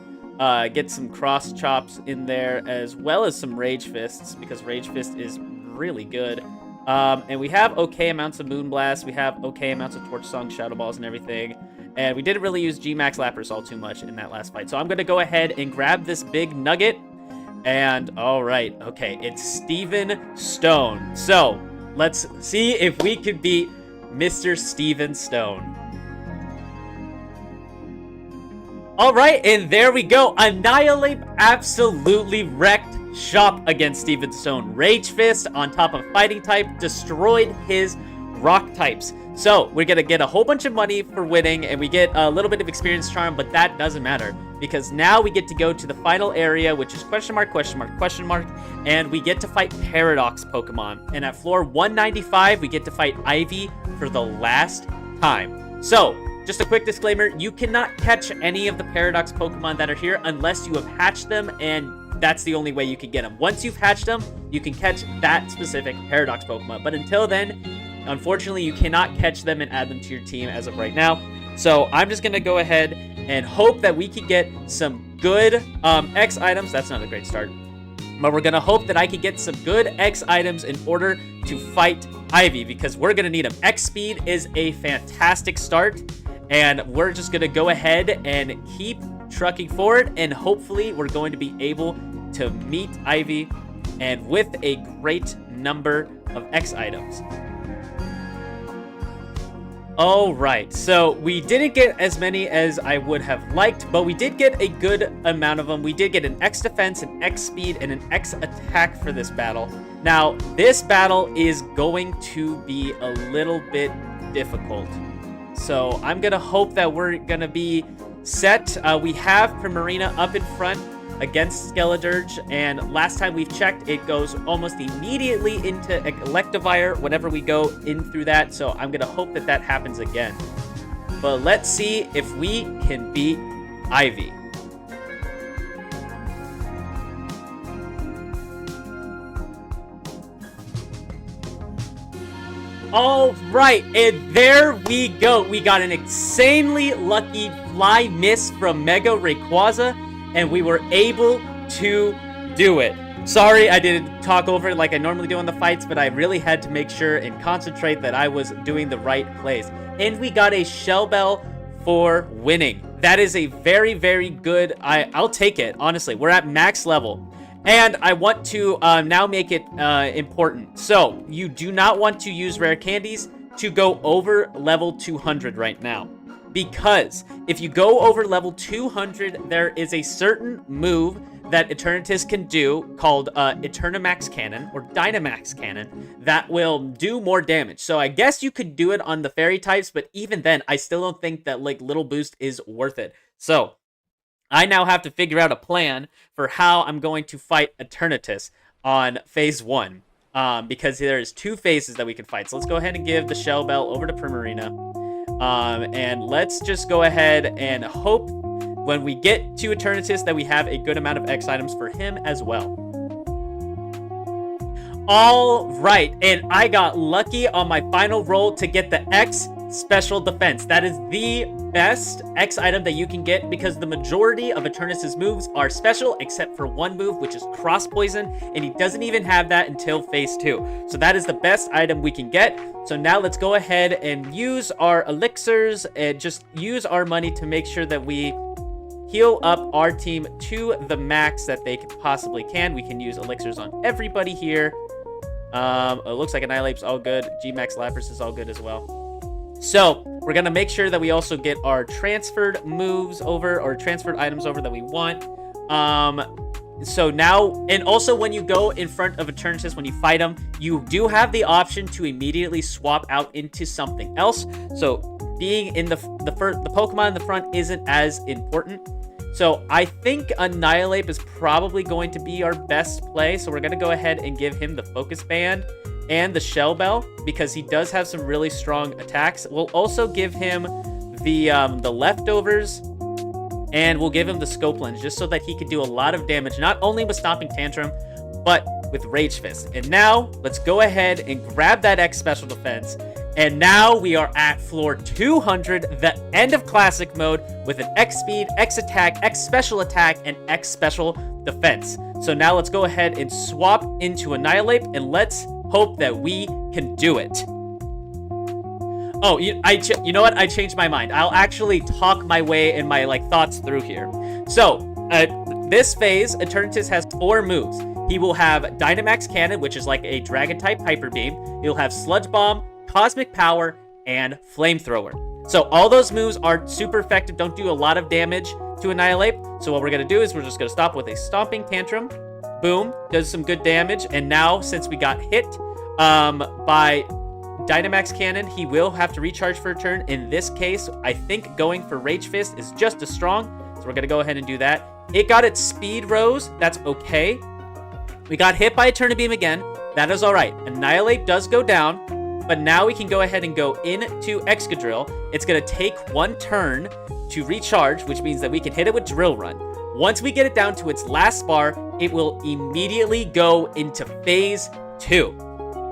get some Cross Chops in there as well as some Rage Fists because Rage Fist is really good. And we have okay amounts of Moonblast. We have okay amounts of Torch Song, Shadow Balls, and everything. And we didn't really use G-Max Lapras all too much in that last fight. So I'm going to go ahead and grab this big nugget. And, all right, okay, it's Steven Stone. So let's see if we can beat Mr. Steven Stone. All right, and there we go. Annihilate absolutely wrecked shop against Steven Stone. Rage Fist on top of Fighting type destroyed his Rock types. So we're gonna get a whole bunch of money for winning, and we get a little bit of experience charm, but that doesn't matter because now we get to go to the final area, which is question mark, question mark, question mark, and we get to fight Paradox Pokemon. And at floor 195, we get to fight Ivy for the last time. So just a quick disclaimer, you cannot catch any of the Paradox Pokemon that are here unless you have hatched them, and that's the only way you can get them. Once you've hatched them, you can catch that specific Paradox Pokemon. But until then, unfortunately, you cannot catch them and add them to your team as of right now. So I'm just going to go ahead and hope that we can get some good X items. That's not a great start. But we're going to hope that I can get some good X items in order to fight Ivy, because we're going to need them. X speed is a fantastic start. And we're just going to go ahead and keep trucking forward, and hopefully we're going to be able to meet Ivy and with a great number of X items. All right, so we didn't get as many as I would have liked, but we did get a good amount of them. We did get an X defense, an X speed, and an X attack for this battle. Now, this battle is going to be a little bit difficult. So I'm going to hope that we're going to be set. We have Primarina up in front against Skeledirge, and last time we've checked, it goes almost immediately into Electivire whenever we go in through that. So I'm going to hope that that happens again. But let's see if we can beat Ivy. All right, and there we go. We got an insanely lucky fly miss from Mega Rayquaza, and we were able to do it. Sorry, I didn't talk over it like I normally do on the fights, but I really had to make sure and concentrate that I was doing the right plays. And we got a Shell Bell for winning. That is a very, very good. I'll take it, honestly. We're at max level. And I want to now make it important. So, you do not want to use rare candies to go over level 200 right now. Because if you go over level 200, there is a certain move that Eternatus can do called Eternamax Cannon or Dynamax Cannon that will do more damage. So I guess you could do it on the fairy types, but even then, I still don't think that like little boost is worth it. So I now have to figure out a plan for how I'm going to fight Eternatus on phase 1. Because there's 2 phases that we can fight. So let's go ahead and give the Shell Bell over to Primarina. And let's just go ahead and hope when we get to Eternatus that we have a good amount of X items for him as well. All right, and I got lucky on my final roll to get the X Special Defense. That is the best X item that you can get because the majority of Eternatus' moves are special except for one move, which is Cross Poison, and he doesn't even have that until phase 2. So that is the best item we can get. So now let's go ahead and use our elixirs and just use our money to make sure that we heal up our team to the max that they possibly can. We can use elixirs on everybody here. It looks like Annihilape's all good. G-Max Lapras is all good as well. So we're going to make sure that we also get our transferred moves over or transferred items over that we want. So now, and also when you go in front of Eternatus, when you fight him, you do have the option to immediately swap out into something else. So being in the Pokemon in the front isn't as important. So I think Annihilape is probably going to be our best play. So we're going to go ahead and give him the Focus Band and the Shell Bell because he does have some really strong attacks. We'll also give him the Leftovers, and we'll give him the Scope Lens just so that he can do a lot of damage, not only with Stomping Tantrum, but with Rage Fist. And now, let's go ahead and grab that X Special Defense. And now we are at floor 200, the end of Classic Mode, with an X Speed, X Attack, X Special Attack, and X Special Defense. So now let's go ahead and swap into Annihilape, and let's hope that we can do it. Oh, you know what? I changed my mind. I'll actually talk my way and my thoughts through here. So, this phase, Eternatus has 4 moves. He will have Dynamax Cannon, which is like a Dragon-type Hyper Beam. He'll have Sludge Bomb, Cosmic Power, and Flamethrower. So all those moves are super effective, don't do a lot of damage to Annihilape. So what we're going to do is we're just going to stop with a Stomping Tantrum. Boom, does some good damage. And now, since we got hit by Dynamax Cannon, he will have to recharge for a turn. In this case, I think going for Rage Fist is just as strong, so we're going to go ahead and do that. It got its Speed Rose. That's okay. We got hit by Eternal Beam again. That is all right. Annihilate does go down, but now we can go ahead and go into Excadrill. It's going to take 1 turn to recharge, which means that we can hit it with Drill Run. Once we get it down to its last bar, it will immediately go into Phase 2.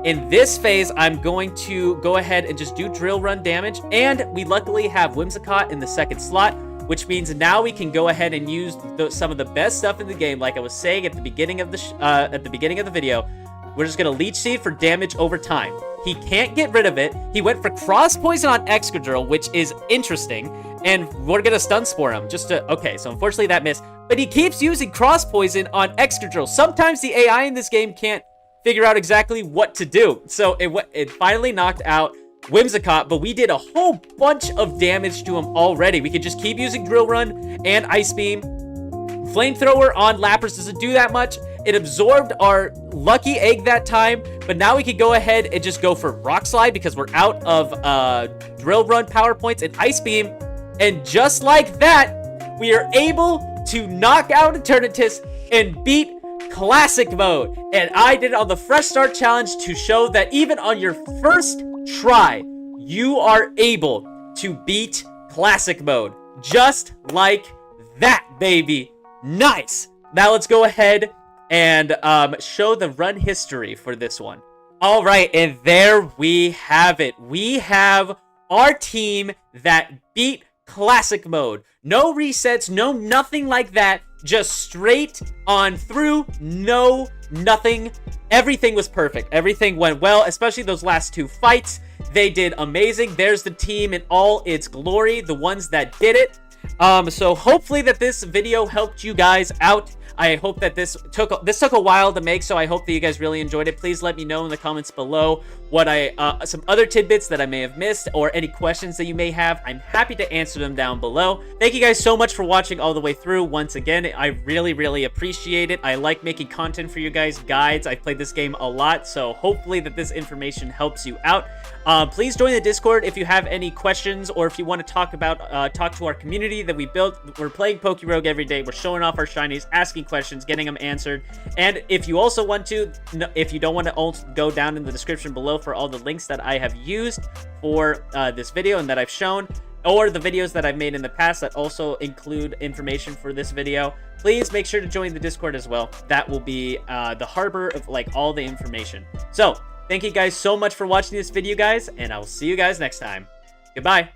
In this phase, I'm going to go ahead and just do Drill Run damage, and we luckily have Whimsicott in the second slot, which means now we can go ahead and use some of the best stuff in the game. Like I was saying at the beginning of the video, we're just gonna Leech Seed for damage over time. He can't get rid of it. He went for Cross Poison on Excadrill, which is interesting, and we're gonna Stun Spore him just to. Okay, so unfortunately that missed, but he keeps using Cross Poison on Excadrill. Sometimes the AI in this game can't figure out exactly what to do, so it finally knocked out Whimsicott, but we did a whole bunch of damage to him already. We could just keep using Drill Run and Ice Beam. Flamethrower on Lapras doesn't do that much. It absorbed our Lucky Egg that time, but now we can go ahead and just go for Rock Slide because we're out of Drill Run power points and Ice Beam. And just like that, we are able to knock out Eternatus and beat Classic Mode. And I did it on the Fresh Start Challenge to show that even on your first try, you are able to beat Classic Mode. Just like that, baby. Nice. Now let's go ahead and show the run history for this one. All right, and there we have it. We have our team that beat Classic Mode. No resets, no nothing like that. Just straight on through, no nothing. Everything was perfect. Everything went well, especially those last 2 fights. They did amazing. There's the team in all its glory, the ones that did it. So hopefully that this video helped you guys out. I hope that this took a while to make, so I hope that you guys really enjoyed it. Please let me know in the comments below what some other tidbits that I may have missed or any questions that you may have. I'm happy to answer them down below. Thank you guys so much for watching all the way through. Once again, I really, really appreciate it. I like making content for you guys, guides. I've played this game a lot, so hopefully that this information helps you out. Please join the Discord if you have any questions or if you want to talk to our community that we built. We're playing PokeRogue every day. We're showing off our shinies, asking questions, getting them answered. And if you also want to, if you don't want to, also go down in the description below for all the links that I have used for this video and that I've shown, or the videos that I've made in the past that also include information for this video. Please make sure to join the Discord as well. That will be the harbor of like all the information. So thank you guys so much for watching this video, guys, and I will see you guys next time. Goodbye.